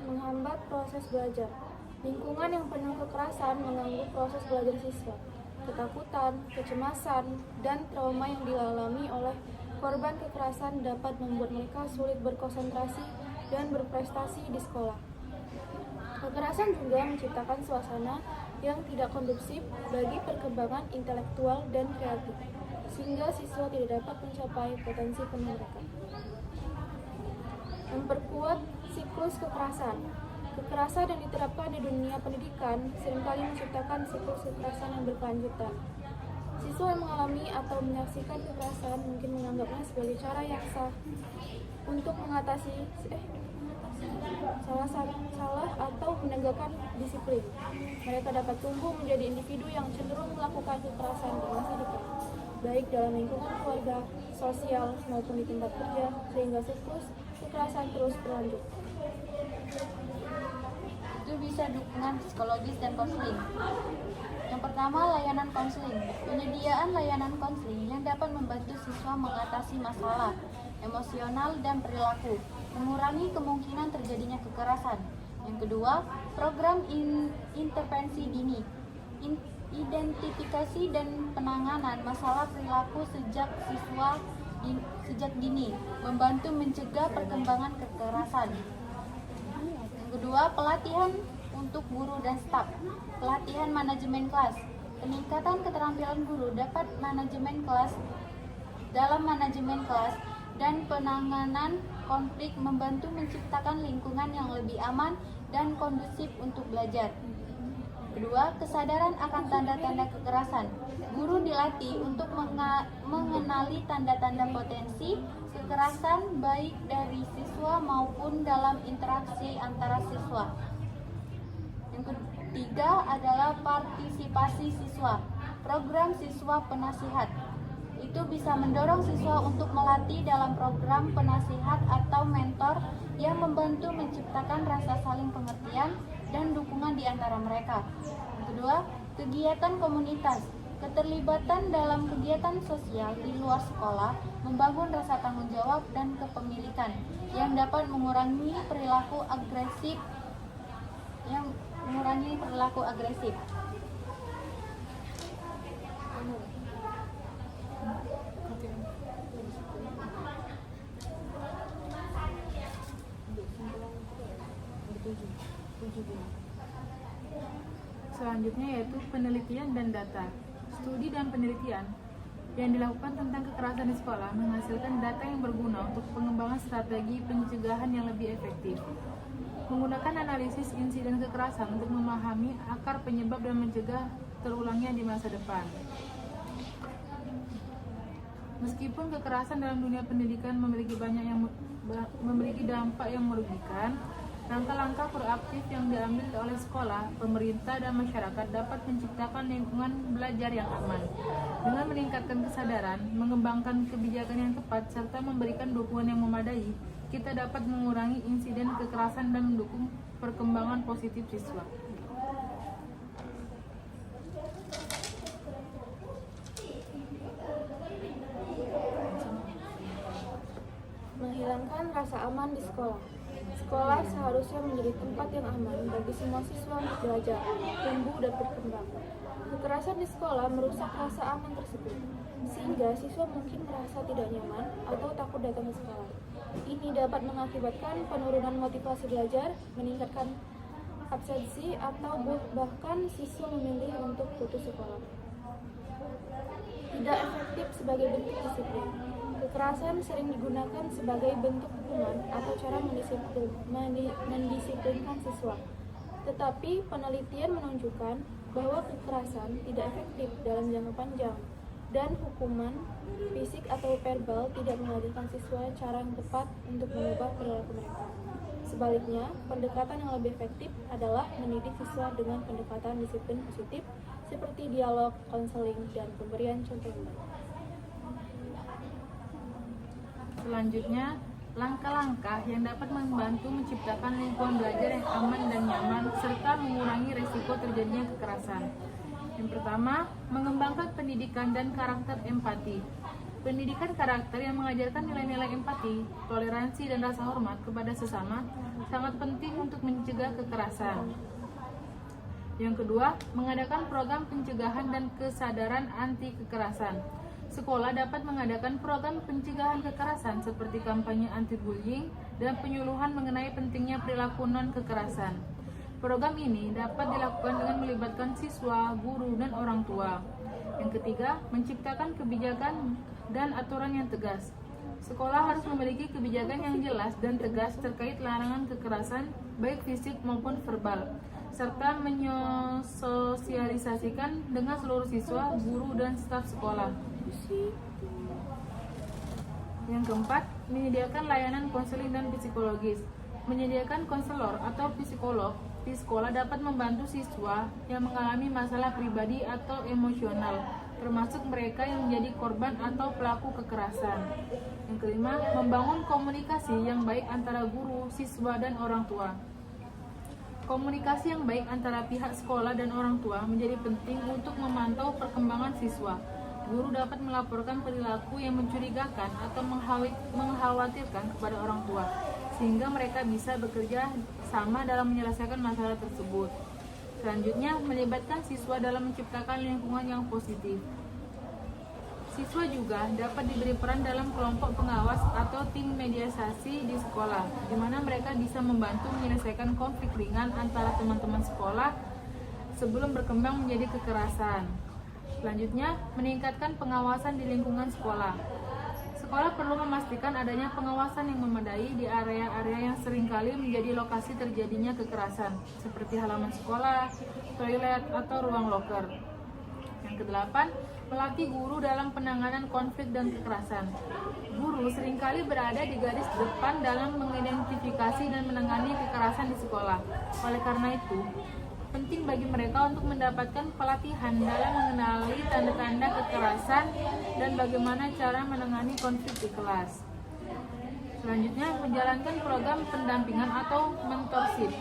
Menghambat proses belajar. Lingkungan yang penuh kekerasan mengganggu proses belajar siswa. Ketakutan, kecemasan, dan trauma yang dialami oleh korban kekerasan dapat membuat mereka sulit berkonsentrasi dan berprestasi di sekolah. Kekerasan juga menciptakan suasana yang tidak kondusif bagi perkembangan intelektual dan kreatif, sehingga siswa tidak dapat mencapai potensi penuh mereka. Memperkuat siklus kekerasan. Kekerasan yang diterapkan di dunia pendidikan seringkali menciptakan siklus kekerasan yang berkelanjutan. Siswa yang mengalami atau menyaksikan kekerasan mungkin menganggapnya sebagai cara yang sah untuk mengatasi salah atau menegakkan disiplin. Mereka dapat tumbuh menjadi individu yang cenderung melakukan kekerasan di masa depan, baik dalam lingkungan keluarga, sosial, maupun di tempat kerja, sehingga siklus kekerasan terus berlanjut.
Itu bisa dukungan psikologis dan konseling. Yang pertama, layanan konseling. Penyediaan layanan konseling yang dapat membantu siswa mengatasi masalah emosional dan perilaku, mengurangi kemungkinan terjadinya kekerasan. Yang kedua, program intervensi dini. Identifikasi dan penanganan masalah perilaku sejak dini, membantu mencegah perkembangan kekerasan. Yang kedua, pelatihan untuk guru dan staf. Pelatihan manajemen kelas. Peningkatan keterampilan guru dapat dalam manajemen kelas dan penanganan konflik, membantu menciptakan lingkungan yang lebih aman dan kondusif untuk belajar. Kedua, kesadaran akan tanda-tanda kekerasan. Guru dilatih untuk mengenali tanda-tanda potensi kekerasan baik dari siswa maupun dalam interaksi antara siswa. Yang ketiga adalah partisipasi siswa. Program siswa penasihat. Itu bisa mendorong siswa untuk melatih dalam program penasihat atau mentor yang membantu menciptakan rasa saling pengertian dan dukungan di antara mereka. Yang kedua, kegiatan komunitas. Keterlibatan dalam kegiatan sosial di luar sekolah membangun rasa tanggung jawab dan kepemilikan yang dapat mengurangi perilaku agresif.
Selanjutnya yaitu penelitian dan data. Studi dan penelitian yang dilakukan tentang kekerasan di sekolah menghasilkan data yang berguna untuk pengembangan strategi pencegahan yang lebih efektif. Menggunakan analisis insiden kekerasan untuk memahami akar penyebab dan mencegah terulangnya di masa depan. Meskipun kekerasan dalam dunia pendidikan memiliki dampak yang merugikan, langkah-langkah proaktif yang diambil oleh sekolah, pemerintah, dan masyarakat dapat menciptakan lingkungan belajar yang aman. Dengan meningkatkan kesadaran, mengembangkan kebijakan yang tepat, serta memberikan dukungan yang memadai, kita dapat mengurangi insiden kekerasan dan mendukung perkembangan positif siswa.
Menghilangkan rasa aman di sekolah. Sekolah seharusnya menjadi tempat yang aman bagi semua siswa untuk belajar, tumbuh, dan berkembang. Kekerasan di sekolah merusak rasa aman tersebut, sehingga siswa mungkin merasa tidak nyaman atau takut datang ke sekolah. Ini dapat mengakibatkan penurunan motivasi belajar, meningkatkan absensi, atau bahkan siswa memilih untuk putus sekolah. Tidak efektif sebagai bentuk disiplin. Kekerasan sering digunakan sebagai bentuk hukuman atau cara mendisiplinkan siswa. Tetapi penelitian menunjukkan bahwa kekerasan tidak efektif dalam jangka panjang, dan hukuman fisik atau verbal tidak mengajarkan siswa cara yang tepat untuk mengubah perilaku mereka. Sebaliknya, pendekatan yang lebih efektif adalah mendidik siswa dengan pendekatan disiplin positif seperti dialog, konseling, dan pemberian contoh yang baik.
Selanjutnya, langkah-langkah yang dapat membantu menciptakan lingkungan belajar yang aman dan nyaman serta mengurangi risiko terjadinya kekerasan. Yang pertama, mengembangkan pendidikan dan karakter empati. Pendidikan karakter yang mengajarkan nilai-nilai empati, toleransi, dan rasa hormat kepada sesama sangat penting untuk mencegah kekerasan. Yang kedua, mengadakan program pencegahan dan kesadaran anti kekerasan. Sekolah dapat mengadakan program pencegahan kekerasan seperti kampanye anti-bullying dan penyuluhan mengenai pentingnya perilaku non-kekerasan. Program ini dapat dilakukan dengan melibatkan siswa, guru, dan orang tua. Yang ketiga, menciptakan kebijakan dan aturan yang tegas. Sekolah harus memiliki kebijakan yang jelas dan tegas terkait larangan kekerasan, baik fisik maupun verbal, serta menyosialisasikan dengan seluruh siswa, guru, dan staf sekolah. Yang keempat, menyediakan layanan konseling dan psikologis. Menyediakan konselor atau psikolog di sekolah dapat membantu siswa yang mengalami masalah pribadi atau emosional, termasuk mereka yang menjadi korban atau pelaku kekerasan. Yang kelima, membangun komunikasi yang baik antara guru, siswa, dan orang tua. Komunikasi yang baik antara pihak sekolah dan orang tua menjadi penting untuk memantau perkembangan siswa. Guru dapat melaporkan perilaku yang mencurigakan atau mengkhawatirkan kepada orang tua, sehingga mereka bisa bekerja sama dalam menyelesaikan masalah tersebut. Selanjutnya, melibatkan siswa dalam menciptakan lingkungan yang positif. Siswa juga dapat diberi peran dalam kelompok pengawas atau tim mediasi di sekolah, di mana mereka bisa membantu menyelesaikan konflik ringan antara teman-teman sekolah sebelum berkembang menjadi kekerasan. Selanjutnya, meningkatkan pengawasan di lingkungan sekolah. Sekolah perlu memastikan adanya pengawasan yang memadai di area-area yang seringkali menjadi lokasi terjadinya kekerasan, seperti halaman sekolah, toilet, atau ruang loker. Yang kedelapan, melatih guru dalam penanganan konflik dan kekerasan. Guru seringkali berada di garis depan dalam mengidentifikasi dan menangani kekerasan di sekolah. Oleh karena itu, penting bagi mereka untuk mendapatkan pelatihan dalam mengenali tanda-tanda kekerasan dan bagaimana cara menangani konflik di kelas. Selanjutnya, menjalankan program pendampingan atau mentorship.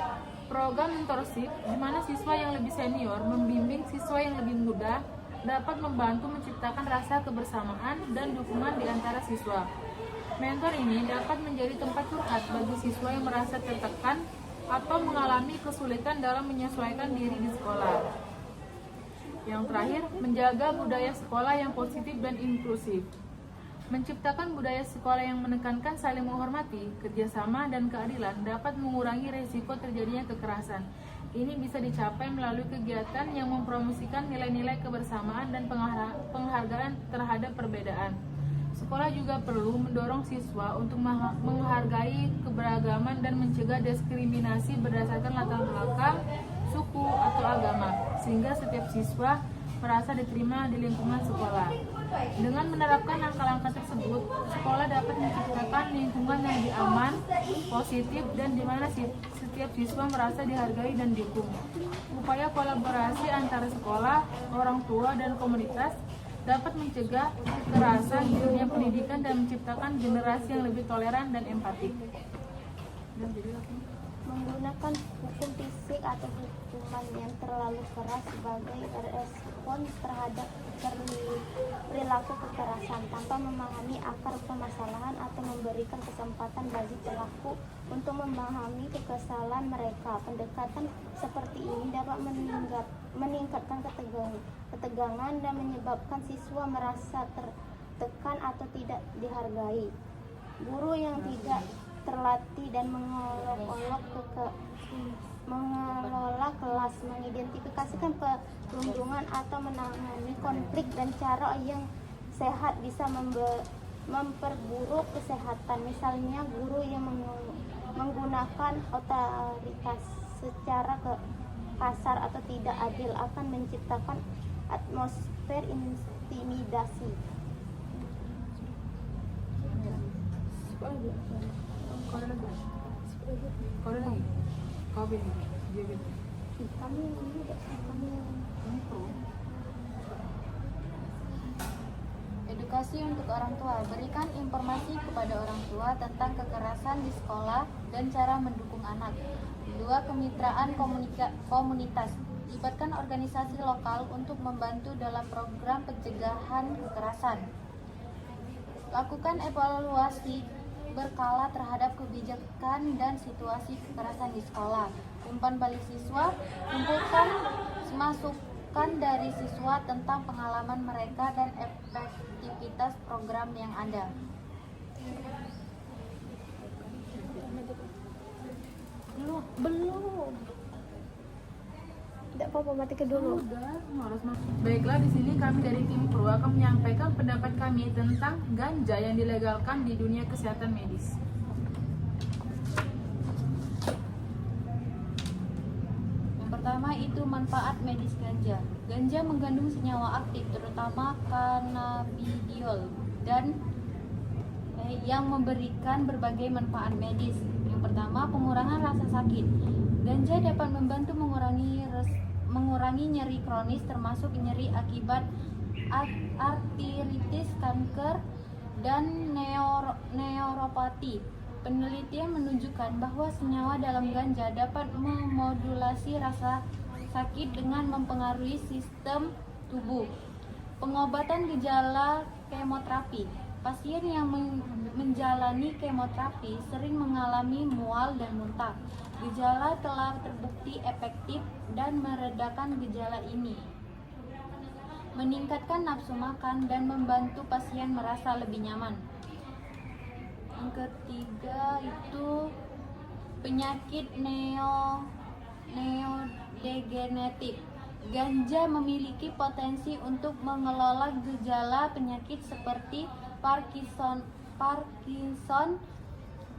Program mentorship di mana siswa yang lebih senior membimbing siswa yang lebih muda dapat membantu menciptakan rasa kebersamaan dan dukungan di antara siswa. Mentor ini dapat menjadi tempat curhat bagi siswa yang merasa tertekan atau mengalami kesulitan dalam menyesuaikan diri di sekolah. Yang terakhir, menjaga budaya sekolah yang positif dan inklusif. Menciptakan budaya sekolah yang menekankan saling menghormati, kerjasama, dan keadilan dapat mengurangi risiko terjadinya kekerasan. Ini bisa dicapai melalui kegiatan yang mempromosikan nilai-nilai kebersamaan dan penghargaan terhadap perbedaan. Sekolah juga perlu mendorong siswa untuk menghargai keberagaman dan mencegah diskriminasi berdasarkan latar belakang, suku, atau agama, sehingga setiap siswa merasa diterima di lingkungan sekolah. Dengan menerapkan langkah-langkah tersebut, sekolah dapat menciptakan lingkungan yang aman, positif, dan di mana setiap siswa merasa dihargai dan didukung. Upaya kolaborasi antara sekolah, orang tua, dan komunitas dapat mencegah kekerasan di dunia pendidikan dan menciptakan generasi yang lebih toleran dan empatik.
Menggunakan hukum fisik atau hukuman yang terlalu keras sebagai respon terhadap perilaku kekerasan tanpa memahami akar permasalahan atau memberikan kesempatan bagi pelaku untuk memahami kekesalan mereka. Pendekatan seperti ini dapat meningkatkan ketegangan dan menyebabkan siswa merasa tertekan atau tidak dihargai. Guru yang tidak terlatih dan mengelola kelas, mengidentifikasikan perundungan atau menangani konflik dan cara yang sehat bisa memperburuk kesehatan. Misalnya guru yang menggunakan otoritas secara kasar atau tidak adil akan menciptakan atmosfer intimidasi.
Edukasi untuk orang tua. Berikan informasi kepada orang tua tentang kekerasan di sekolah dan cara mendukung anak. 2. Kemitraan komunitas. Libatkan organisasi lokal untuk membantu dalam program pencegahan kekerasan. Lakukan evaluasi berkala terhadap kebijakan dan situasi kekerasan di sekolah. Umpan balik siswa, kumpulkan masukan dari siswa tentang pengalaman mereka dan efektivitas program yang ada.
Belum. Tidak apa-apa, mati ke dulu.
Baiklah, di sini kami dari tim Pro akan menyampaikan pendapat kami tentang ganja yang dilegalkan di dunia kesehatan medis.
Yang pertama itu manfaat medis ganja. Ganja mengandung senyawa aktif terutama cannabidiol dan yang memberikan berbagai manfaat medis. Yang pertama, pengurangan rasa sakit. Ganja dapat membantu mengurangi nyeri kronis termasuk nyeri akibat artritis, kanker, dan neuropati. Penelitian menunjukkan bahwa senyawa dalam ganja dapat memodulasi rasa sakit dengan mempengaruhi sistem tubuh. Pengobatan gejala kemoterapi. Pasien yang menjalani kemoterapi sering mengalami mual dan muntah. Gejala telah terbukti efektif dan meredakan gejala ini, meningkatkan nafsu makan dan membantu pasien merasa lebih nyaman. Yang ketiga itu penyakit neodegeneratif. Ganja memiliki potensi untuk mengelola gejala penyakit seperti Parkinson.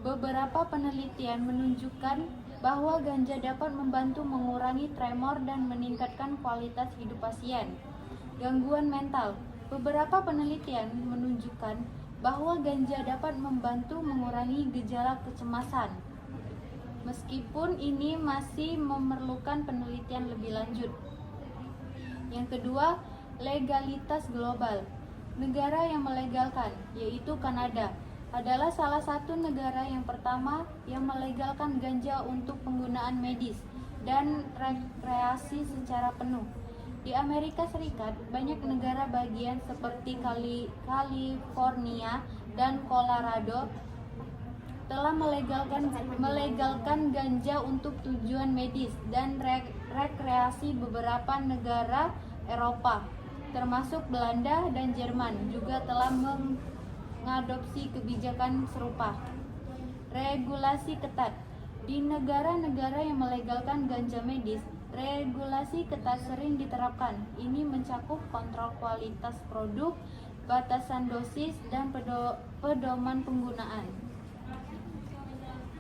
Beberapa penelitian menunjukkan bahwa ganja dapat membantu mengurangi tremor dan meningkatkan kualitas hidup pasien. Gangguan mental. Beberapa penelitian menunjukkan bahwa ganja dapat membantu mengurangi gejala kecemasan. Meskipun ini masih memerlukan penelitian lebih lanjut. Yang kedua, legalitas global. Negara yang melegalkan, yaitu Kanada, adalah salah satu negara yang pertama yang melegalkan ganja untuk penggunaan medis dan rekreasi secara penuh. Di Amerika Serikat, banyak negara bagian seperti California dan Colorado telah melegalkan ganja untuk tujuan medis dan rekreasi. Beberapa negara Eropa, termasuk Belanda dan Jerman, juga telah mengadopsi kebijakan serupa. Regulasi ketat. Di negara-negara yang melegalkan ganja medis, regulasi ketat sering diterapkan. Ini mencakup kontrol kualitas produk, batasan dosis, dan pedoman penggunaan.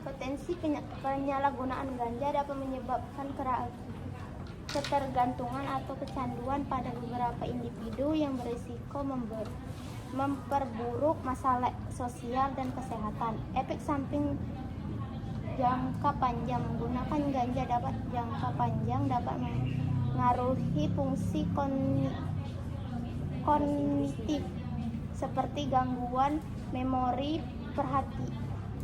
Potensi penyalahgunaan ganja dapat menyebabkan ketergantungan atau kecanduan pada beberapa individu yang berisiko memperburuk masalah sosial dan kesehatan. Efek samping jangka panjang menggunakan ganja jangka panjang dapat mengaruhi fungsi kognitif seperti gangguan memori,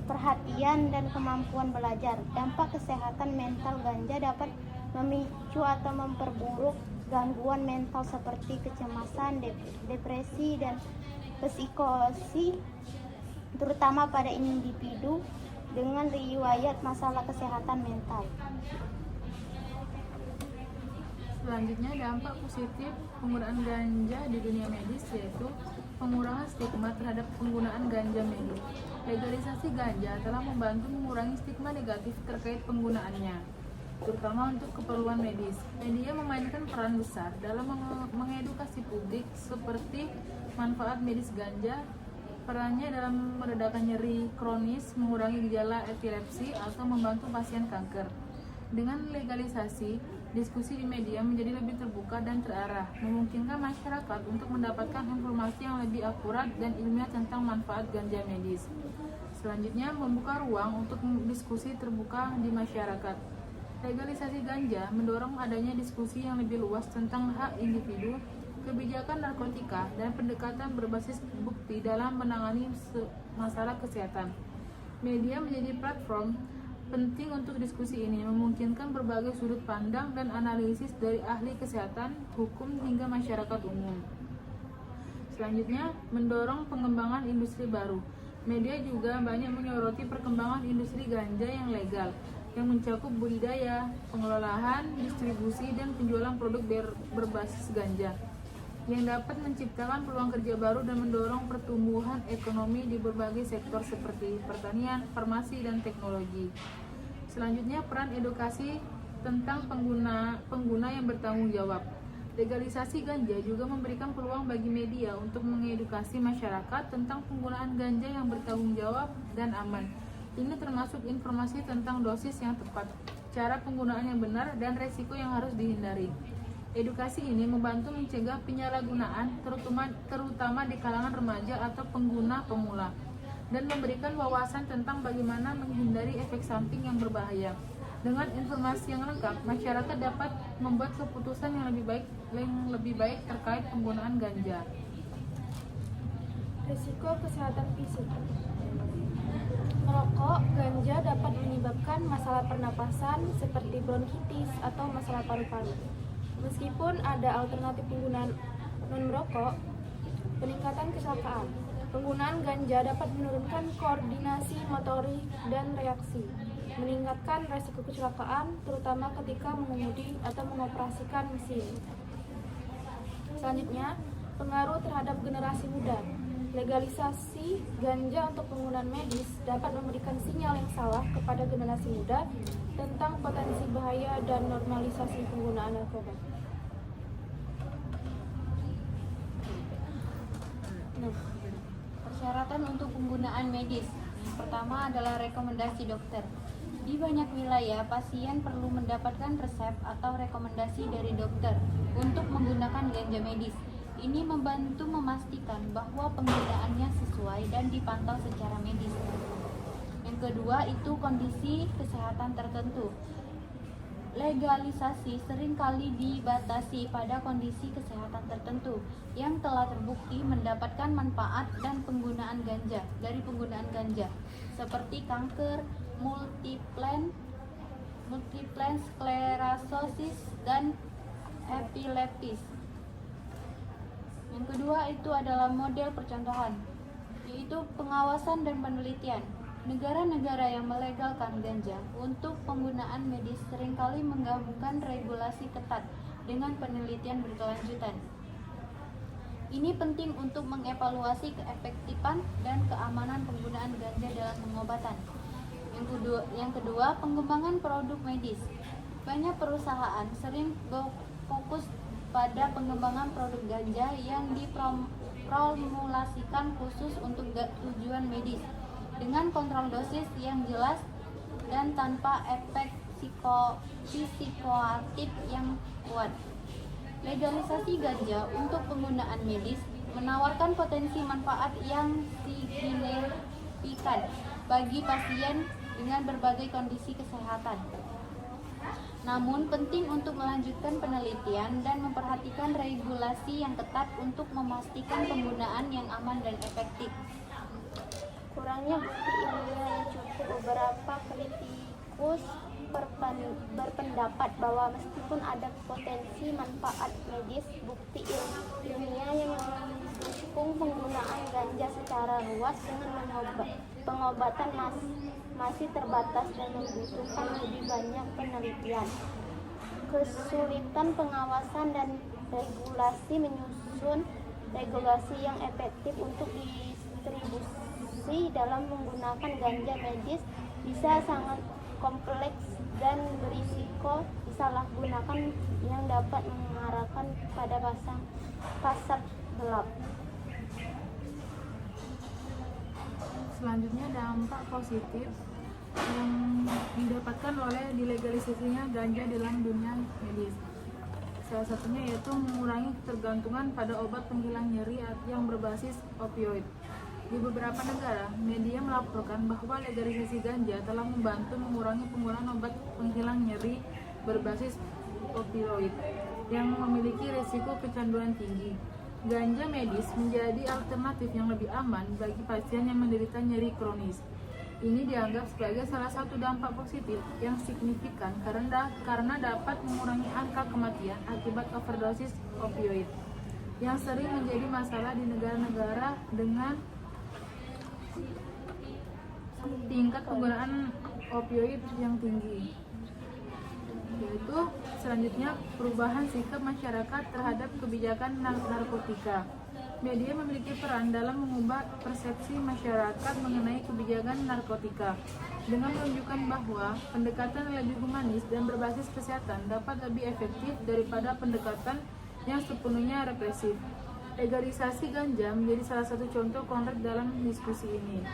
perhatian, dan kemampuan belajar. Dampak kesehatan mental ganja dapat memicu atau memperburuk gangguan mental seperti kecemasan, depresi, dan psikosi, terutama pada individu dengan riwayat masalah kesehatan mental.
Selanjutnya, dampak positif penggunaan ganja di dunia medis yaitu pengurangan stigma terhadap penggunaan ganja medis. Legalisasi ganja telah membantu mengurangi stigma negatif terkait penggunaannya, terutama untuk keperluan medis. Media memainkan peran besar dalam mengedukasi publik seperti manfaat medis ganja, perannya dalam meredakan nyeri kronis, mengurangi gejala epilepsi, atau membantu pasien kanker. Dengan legalisasi, diskusi di media menjadi lebih terbuka dan terarah, memungkinkan masyarakat untuk mendapatkan informasi yang lebih akurat dan ilmiah tentang manfaat ganja medis. Selanjutnya, membuka ruang untuk diskusi terbuka di masyarakat. Legalisasi ganja mendorong adanya diskusi yang lebih luas tentang hak individu, kebijakan narkotika, dan pendekatan berbasis bukti dalam menangani masalah kesehatan. Media menjadi platform penting untuk diskusi ini, memungkinkan berbagai sudut pandang dan analisis dari ahli kesehatan, hukum, hingga masyarakat umum. Selanjutnya, mendorong pengembangan industri baru. Media juga banyak menyoroti perkembangan industri ganja yang legal, yang mencakup budidaya, pengelolaan, distribusi, dan penjualan produk berbasis ganja, yang dapat menciptakan peluang kerja baru dan mendorong pertumbuhan ekonomi di berbagai sektor seperti pertanian, farmasi, dan teknologi. Selanjutnya, peran edukasi tentang pengguna yang bertanggung jawab. Legalisasi ganja juga memberikan peluang bagi media untuk mengedukasi masyarakat tentang penggunaan ganja yang bertanggung jawab dan aman. Ini termasuk informasi tentang dosis yang tepat, cara penggunaan yang benar, dan resiko yang harus dihindari. Edukasi ini membantu mencegah penyalahgunaan, terutama di kalangan remaja atau pengguna pemula, dan memberikan wawasan tentang bagaimana menghindari efek samping yang berbahaya. Dengan informasi yang lengkap, masyarakat dapat membuat keputusan yang lebih baik terkait penggunaan ganja.
Risiko kesehatan fisik. Merokok ganja dapat menyebabkan masalah pernapasan seperti bronkitis atau masalah paru-paru. Meskipun ada alternatif penggunaan non-merokok, peningkatan kecelakaan. Penggunaan ganja dapat menurunkan koordinasi motorik dan reaksi, meningkatkan resiko kecelakaan, terutama ketika mengemudi atau mengoperasikan mesin. Selanjutnya, pengaruh terhadap generasi muda. Legalisasi ganja untuk penggunaan medis dapat memberikan sinyal yang salah kepada generasi muda tentang potensi bahaya dan normalisasi penggunaan narkoba.
Persyaratan untuk penggunaan medis. Yang pertama adalah rekomendasi dokter. Di banyak wilayah, pasien perlu mendapatkan resep atau rekomendasi dari dokter untuk menggunakan ganja medis. Ini membantu memastikan bahwa penggunaannya sesuai dan dipantau secara medis. Yang kedua itu kondisi kesehatan tertentu. Legalisasi seringkali dibatasi pada kondisi kesehatan tertentu yang telah terbukti mendapatkan manfaat dan penggunaan ganja dari penggunaan ganja, seperti kanker, multiple sklerosis, dan epilepsi. Yang kedua itu adalah model percontohan, yaitu pengawasan dan penelitian. Negara-negara yang melegalkan ganja untuk penggunaan medis seringkali menggabungkan regulasi ketat dengan penelitian berkelanjutan. Ini penting untuk mengevaluasi keefektifan dan keamanan penggunaan ganja dalam pengobatan. Yang kedua, pengembangan produk medis. Banyak perusahaan sering berfokus pada pengembangan produk ganja yang diformulasikan khusus untuk tujuan medis dengan kontrol dosis yang jelas dan tanpa efek psikoaktif yang kuat. Legalisasi ganja untuk penggunaan medis menawarkan potensi manfaat yang signifikan bagi pasien dengan berbagai kondisi kesehatan. Namun penting untuk melanjutkan penelitian dan memperhatikan regulasi yang ketat untuk memastikan penggunaan yang aman dan efektif.
Kurangnya bukti ilmiah yang cukup. Beberapa kritikus berpendapat bahwa meskipun ada potensi manfaat medis, bukti ilmiah yang mendukung penggunaan ganja secara luas dengan pengobatan masih terbatas dan membutuhkan lebih banyak penelitian. Kesulitan pengawasan dan regulasi menyusun regulasi yang efektif untuk distribusi dalam menggunakan ganja medis bisa sangat kompleks dan berisiko disalahgunakan yang dapat mengarahkan pada pasar gelap.
Selanjutnya dampak positif yang didapatkan oleh dilegalisasinya ganja dalam dunia medis. Salah satunya yaitu mengurangi ketergantungan pada obat penghilang nyeri yang berbasis opioid. Di beberapa negara, media melaporkan bahwa legalisasi ganja telah membantu mengurangi penggunaan obat penghilang nyeri berbasis opioid yang memiliki risiko kecanduan tinggi. Ganja medis menjadi alternatif yang lebih aman bagi pasien yang menderita nyeri kronis. Ini dianggap sebagai salah satu dampak positif yang signifikan karena dapat mengurangi angka kematian akibat overdosis opioid yang sering menjadi masalah di negara-negara dengan tingkat penggunaan opioid yang tinggi. Yaitu selanjutnya perubahan sikap masyarakat terhadap kebijakan narkotika. Media memiliki peran dalam mengubah persepsi masyarakat mengenai kebijakan narkotika dengan menunjukkan bahwa pendekatan lebih humanis dan berbasis kesehatan dapat lebih efektif daripada pendekatan yang sepenuhnya represif. Legalisasi ganja menjadi salah satu contoh konkret dalam diskusi ini.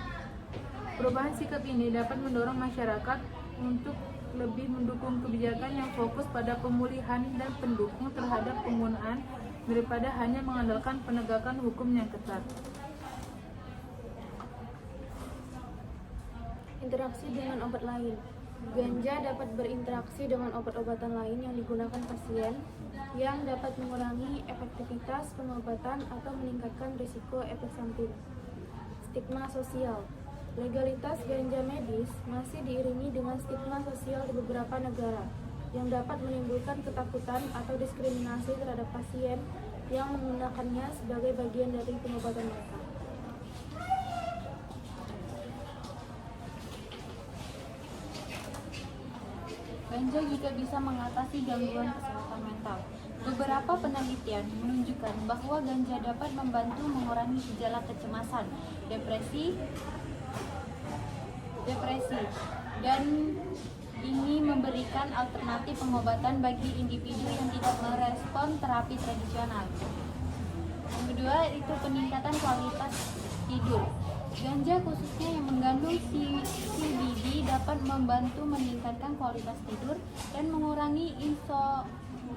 Perubahan sikap ini dapat mendorong masyarakat untuk lebih mendukung kebijakan yang fokus pada pemulihan dan pendukung terhadap penggunaan daripada hanya mengandalkan penegakan hukum yang ketat.
Interaksi dengan obat lain. Ganja dapat berinteraksi dengan obat-obatan lain yang digunakan pasien yang dapat mengurangi efektivitas pengobatan atau meningkatkan risiko efek samping. Stigma sosial. Legalitas ganja medis masih diiringi dengan stigma sosial di beberapa negara yang dapat menimbulkan ketakutan atau diskriminasi terhadap pasien yang menggunakannya sebagai bagian dari pengobatan mereka.
Ganja juga bisa mengatasi gangguan kesehatan mental. Beberapa penelitian menunjukkan bahwa ganja dapat membantu mengurangi gejala kecemasan, depresi, dan ini memberikan alternatif pengobatan bagi individu yang tidak merespon terapi tradisional. Yang kedua itu peningkatan kualitas tidur. Ganja khususnya yang mengandung CBD dapat membantu meningkatkan kualitas tidur dan mengurangi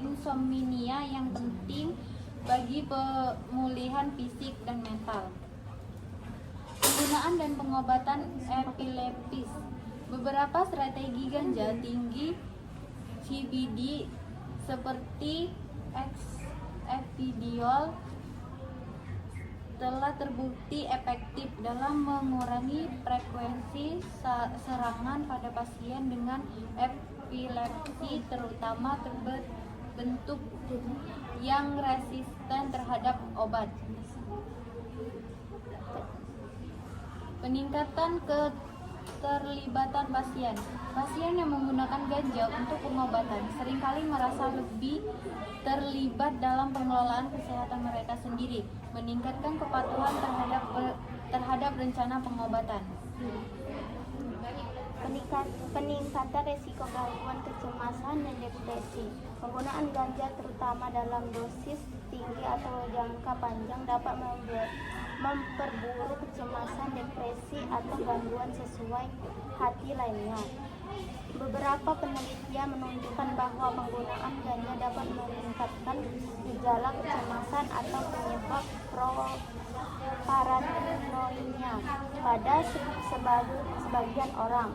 insomnia yang penting bagi pemulihan fisik dan mental. Penggunaan dan pengobatan epileptis. Beberapa strategi ganja tinggi CBD seperti epidiol telah terbukti efektif dalam mengurangi frekuensi serangan pada pasien dengan epilepsi, terutama bentuk yang resisten terhadap obat. Peningkatan keterlibatan pasien. Pasien yang menggunakan ganja untuk pengobatan seringkali merasa lebih terlibat dalam pengelolaan kesehatan mereka sendiri, meningkatkan kepatuhan terhadap rencana pengobatan.
Peningkatan resiko gangguan kecemasan dan depresi. Penggunaan ganja terutama dalam dosis tinggi atau jangka panjang dapat memperburuk kecemasan, depresi, atau gangguan sesuai hati lainnya. Beberapa penelitian menunjukkan bahwa penggunaan ganja dapat meningkatkan gejala kecemasan atau penyebab paranoia pada sebagian orang.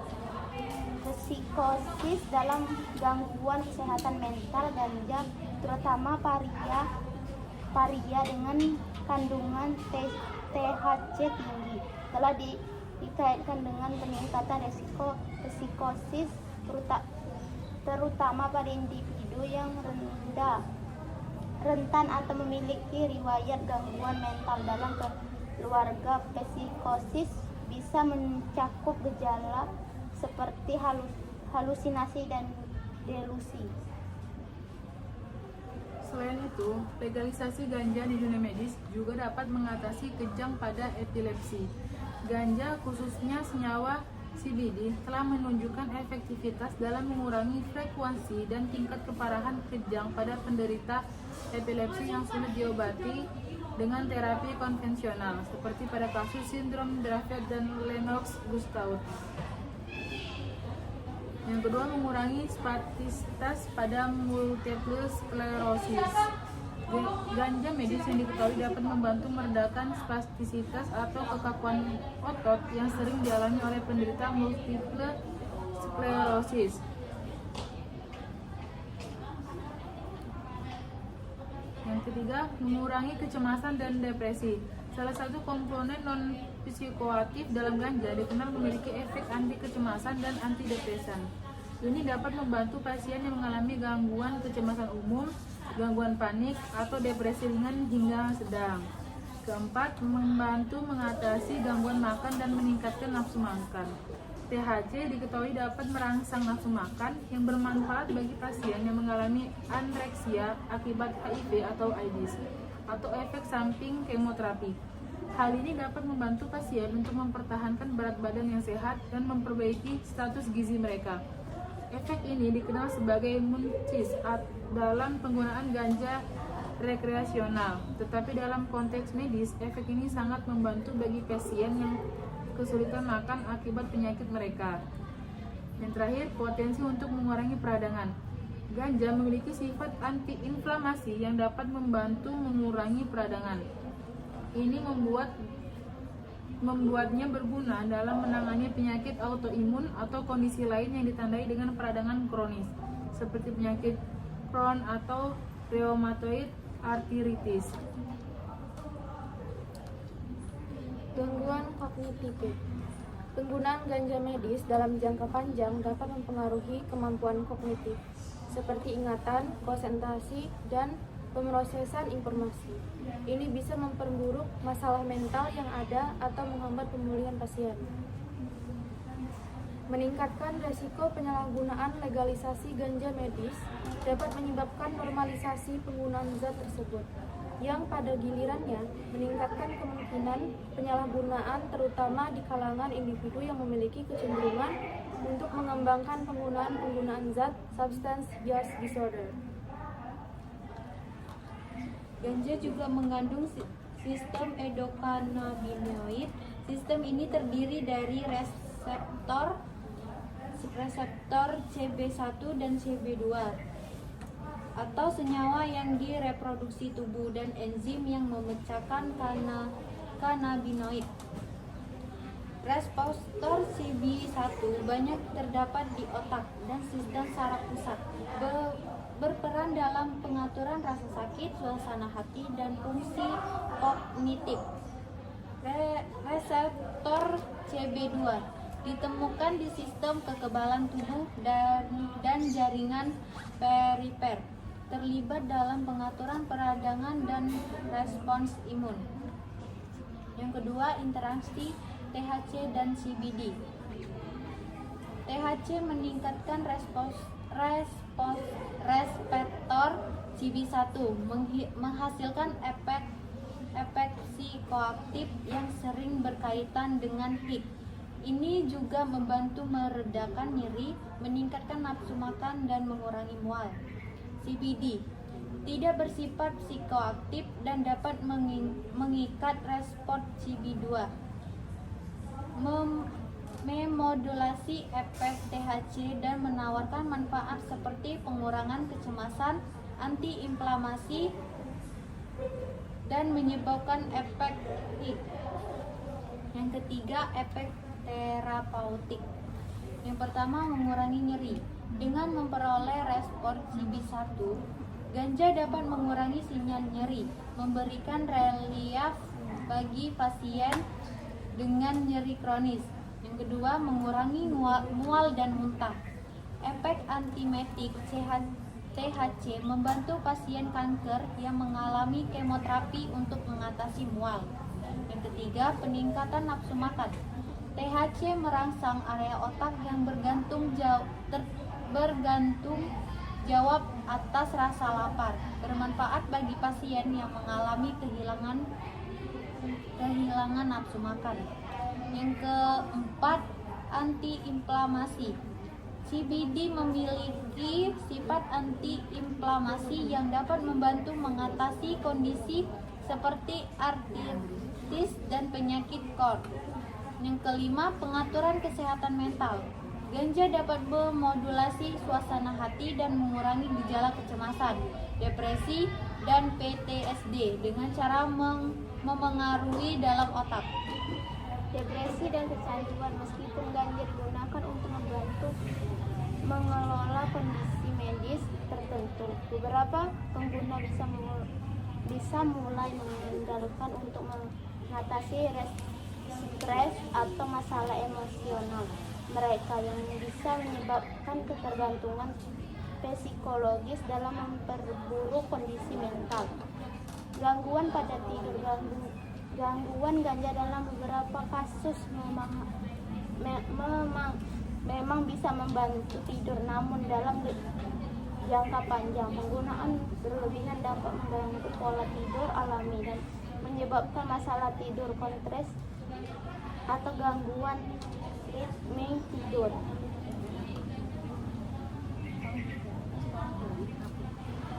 Psikosis dalam gangguan kesehatan mental. Ganja, terutama paria dengan kandungan THC tinggi, telah dikaitkan dengan peningkatan risiko psikosis, terutama pada individu yang rentan atau memiliki riwayat gangguan mental. Dalam keluarga, psikosis bisa mencakup gejala seperti halusinasi dan delusi.
Selain itu, legalisasi ganja di dunia medis juga dapat mengatasi kejang pada epilepsi. Ganja, khususnya senyawa CBD, telah menunjukkan efektivitas dalam mengurangi frekuensi dan tingkat keparahan kejang pada penderita epilepsi yang sulit diobati dengan terapi konvensional, seperti pada kasus sindrom Dravet dan Lennox-Gastaut. Yang kedua, mengurangi spastisitas pada multiple sclerosis. Ganja medis yang diketahui dapat membantu meredakan spastisitas atau kekakuan otot yang sering dialami oleh penderita multiple sclerosis. Yang ketiga, mengurangi kecemasan dan depresi. Salah satu komponen non-psikoaktif dalam ganja dikenal memiliki efek anti kecemasan dan antidepresan. Ini dapat membantu pasien yang mengalami gangguan kecemasan umum, gangguan panik, atau depresi ringan hingga sedang. Keempat, membantu mengatasi gangguan makan dan meningkatkan nafsu makan. THC diketahui dapat merangsang nafsu makan yang bermanfaat bagi pasien yang mengalami anoreksia akibat HIV atau AIDS atau efek samping kemoterapi. Hal ini dapat membantu pasien untuk mempertahankan berat badan yang sehat dan memperbaiki status gizi mereka. Efek ini dikenal sebagai munchies dalam penggunaan ganja rekreasional, tetapi dalam konteks medis, efek ini sangat membantu bagi pasien yang kesulitan makan akibat penyakit mereka. Yang terakhir, potensi untuk mengurangi peradangan. Ganja memiliki sifat antiinflamasi yang dapat membantu mengurangi peradangan. Ini membuatnya berguna dalam menangani penyakit autoimun atau kondisi lain yang ditandai dengan peradangan kronis, seperti penyakit Crohn atau rheumatoid arthritis.
Gangguan kognitif. Penggunaan ganja medis dalam jangka panjang dapat mempengaruhi kemampuan kognitif, seperti ingatan, konsentrasi, dan pemrosesan informasi. Ini bisa memperburuk masalah mental yang ada atau menghambat pemulihan pasien. Meningkatkan resiko penyalahgunaan. Legalisasi ganja medis dapat menyebabkan normalisasi penggunaan zat tersebut, yang pada gilirannya meningkatkan kemungkinan penyalahgunaan, terutama di kalangan individu yang memiliki kecenderungan untuk mengembangkan penggunaan zat substance use disorder.
Ganja juga mengandung sistem endokannabinoid. Sistem ini terdiri dari reseptor CB1 dan CB2 atau senyawa yang direproduksi tubuh dan enzim yang memecahkan kanabinoid. Reseptor CB1 banyak terdapat di otak dan sistem saraf pusat, berperan dalam pengaturan rasa sakit, suasana hati, dan fungsi kognitif. Reseptor CB2 ditemukan di sistem kekebalan tubuh dan jaringan perifer, terlibat dalam pengaturan peradangan dan respons imun. Yang kedua, interaksi THC dan CBD. THC meningkatkan reseptor CB1, menghasilkan efek psikoaktif yang sering berkaitan dengan HIC. Ini juga membantu meredakan nyeri, meningkatkan nafsu makan, dan mengurangi mual. CBD tidak bersifat psikoaktif dan dapat mengikat respons CB2, memodulasi efek THC dan menawarkan manfaat seperti pengurangan kecemasan, antiinflamasi, dan menyebabkan efek HIG. Yang ketiga, efek terapeutik. Yang pertama, mengurangi nyeri. Dengan memperoleh respon CB1, ganja dapat mengurangi sinyal nyeri, memberikan relief bagi pasien dengan nyeri kronis. Yang kedua, mengurangi mual dan muntah. Efek antimetik THC membantu pasien kanker yang mengalami kemoterapi untuk mengatasi mual. Yang ketiga, peningkatan nafsu makan. THC merangsang area otak yang bergantung jawab atas rasa lapar, bermanfaat bagi pasien yang mengalami kehilangan nafsu makan. Yang keempat, antiinflamasi. CBD memiliki sifat antiinflamasi yang dapat membantu mengatasi kondisi seperti artritis dan penyakit KOR. Yang kelima, pengaturan kesehatan mental. Ganja dapat memodulasi suasana hati dan mengurangi gejala kecemasan, depresi, dan PTSD dengan cara memengaruhi dalam otak.
Depresi dan kecanduan. Meskipun ganja digunakan untuk membantu mengelola kondisi medis tertentu, beberapa pengguna bisa mulai meninggalkan untuk mengatasi stres atau masalah emosional mereka yang bisa menyebabkan ketergantungan psikologis dalam memperburuk kondisi mental. Gangguan pada tidur. Gangguan ganja dalam beberapa kasus memang bisa membantu tidur, namun dalam jangka panjang penggunaan berlebihan dapat mengganggu pola tidur alami dan menyebabkan masalah tidur, stres, atau gangguan ritme tidur.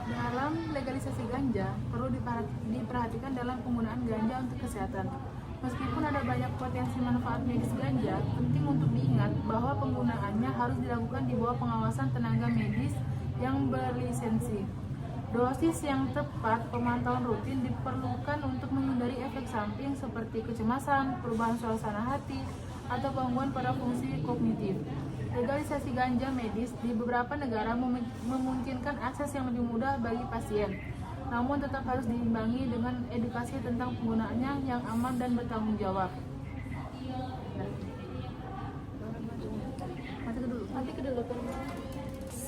Dalam legalisasi ganja, perlu diperhatikan dalam penggunaan ganja untuk kesehatan. Meskipun ada banyak potensi manfaat medis ganja, penting untuk diingat bahwa penggunaannya harus dilakukan di bawah pengawasan tenaga medis yang berlisensi. Dosis yang tepat, pemantauan rutin diperlukan untuk menghindari efek samping seperti kecemasan, perubahan suasana hati, atau gangguan pada fungsi kognitif. Legalisasi ganja medis di beberapa negara memungkinkan akses yang lebih mudah bagi pasien, namun tetap harus diimbangi dengan edukasi tentang penggunaannya yang aman dan bertanggung jawab.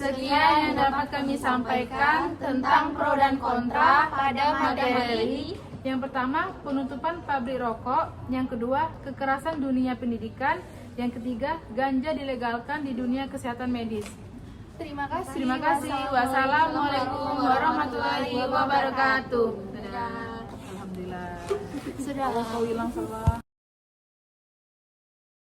Sekian yang dapat kami sampaikan tentang pro dan kontra pada materi.
Yang pertama, penutupan pabrik rokok. Yang kedua, kekerasan dunia pendidikan. Yang ketiga, ganja dilegalkan di dunia kesehatan medis.
Terima kasih.
Terima kasih. Wassalamualaikum warahmatullahi wabarakatuh. Dadah. Alhamdulillah.
Sudah.
Kau hilang salah.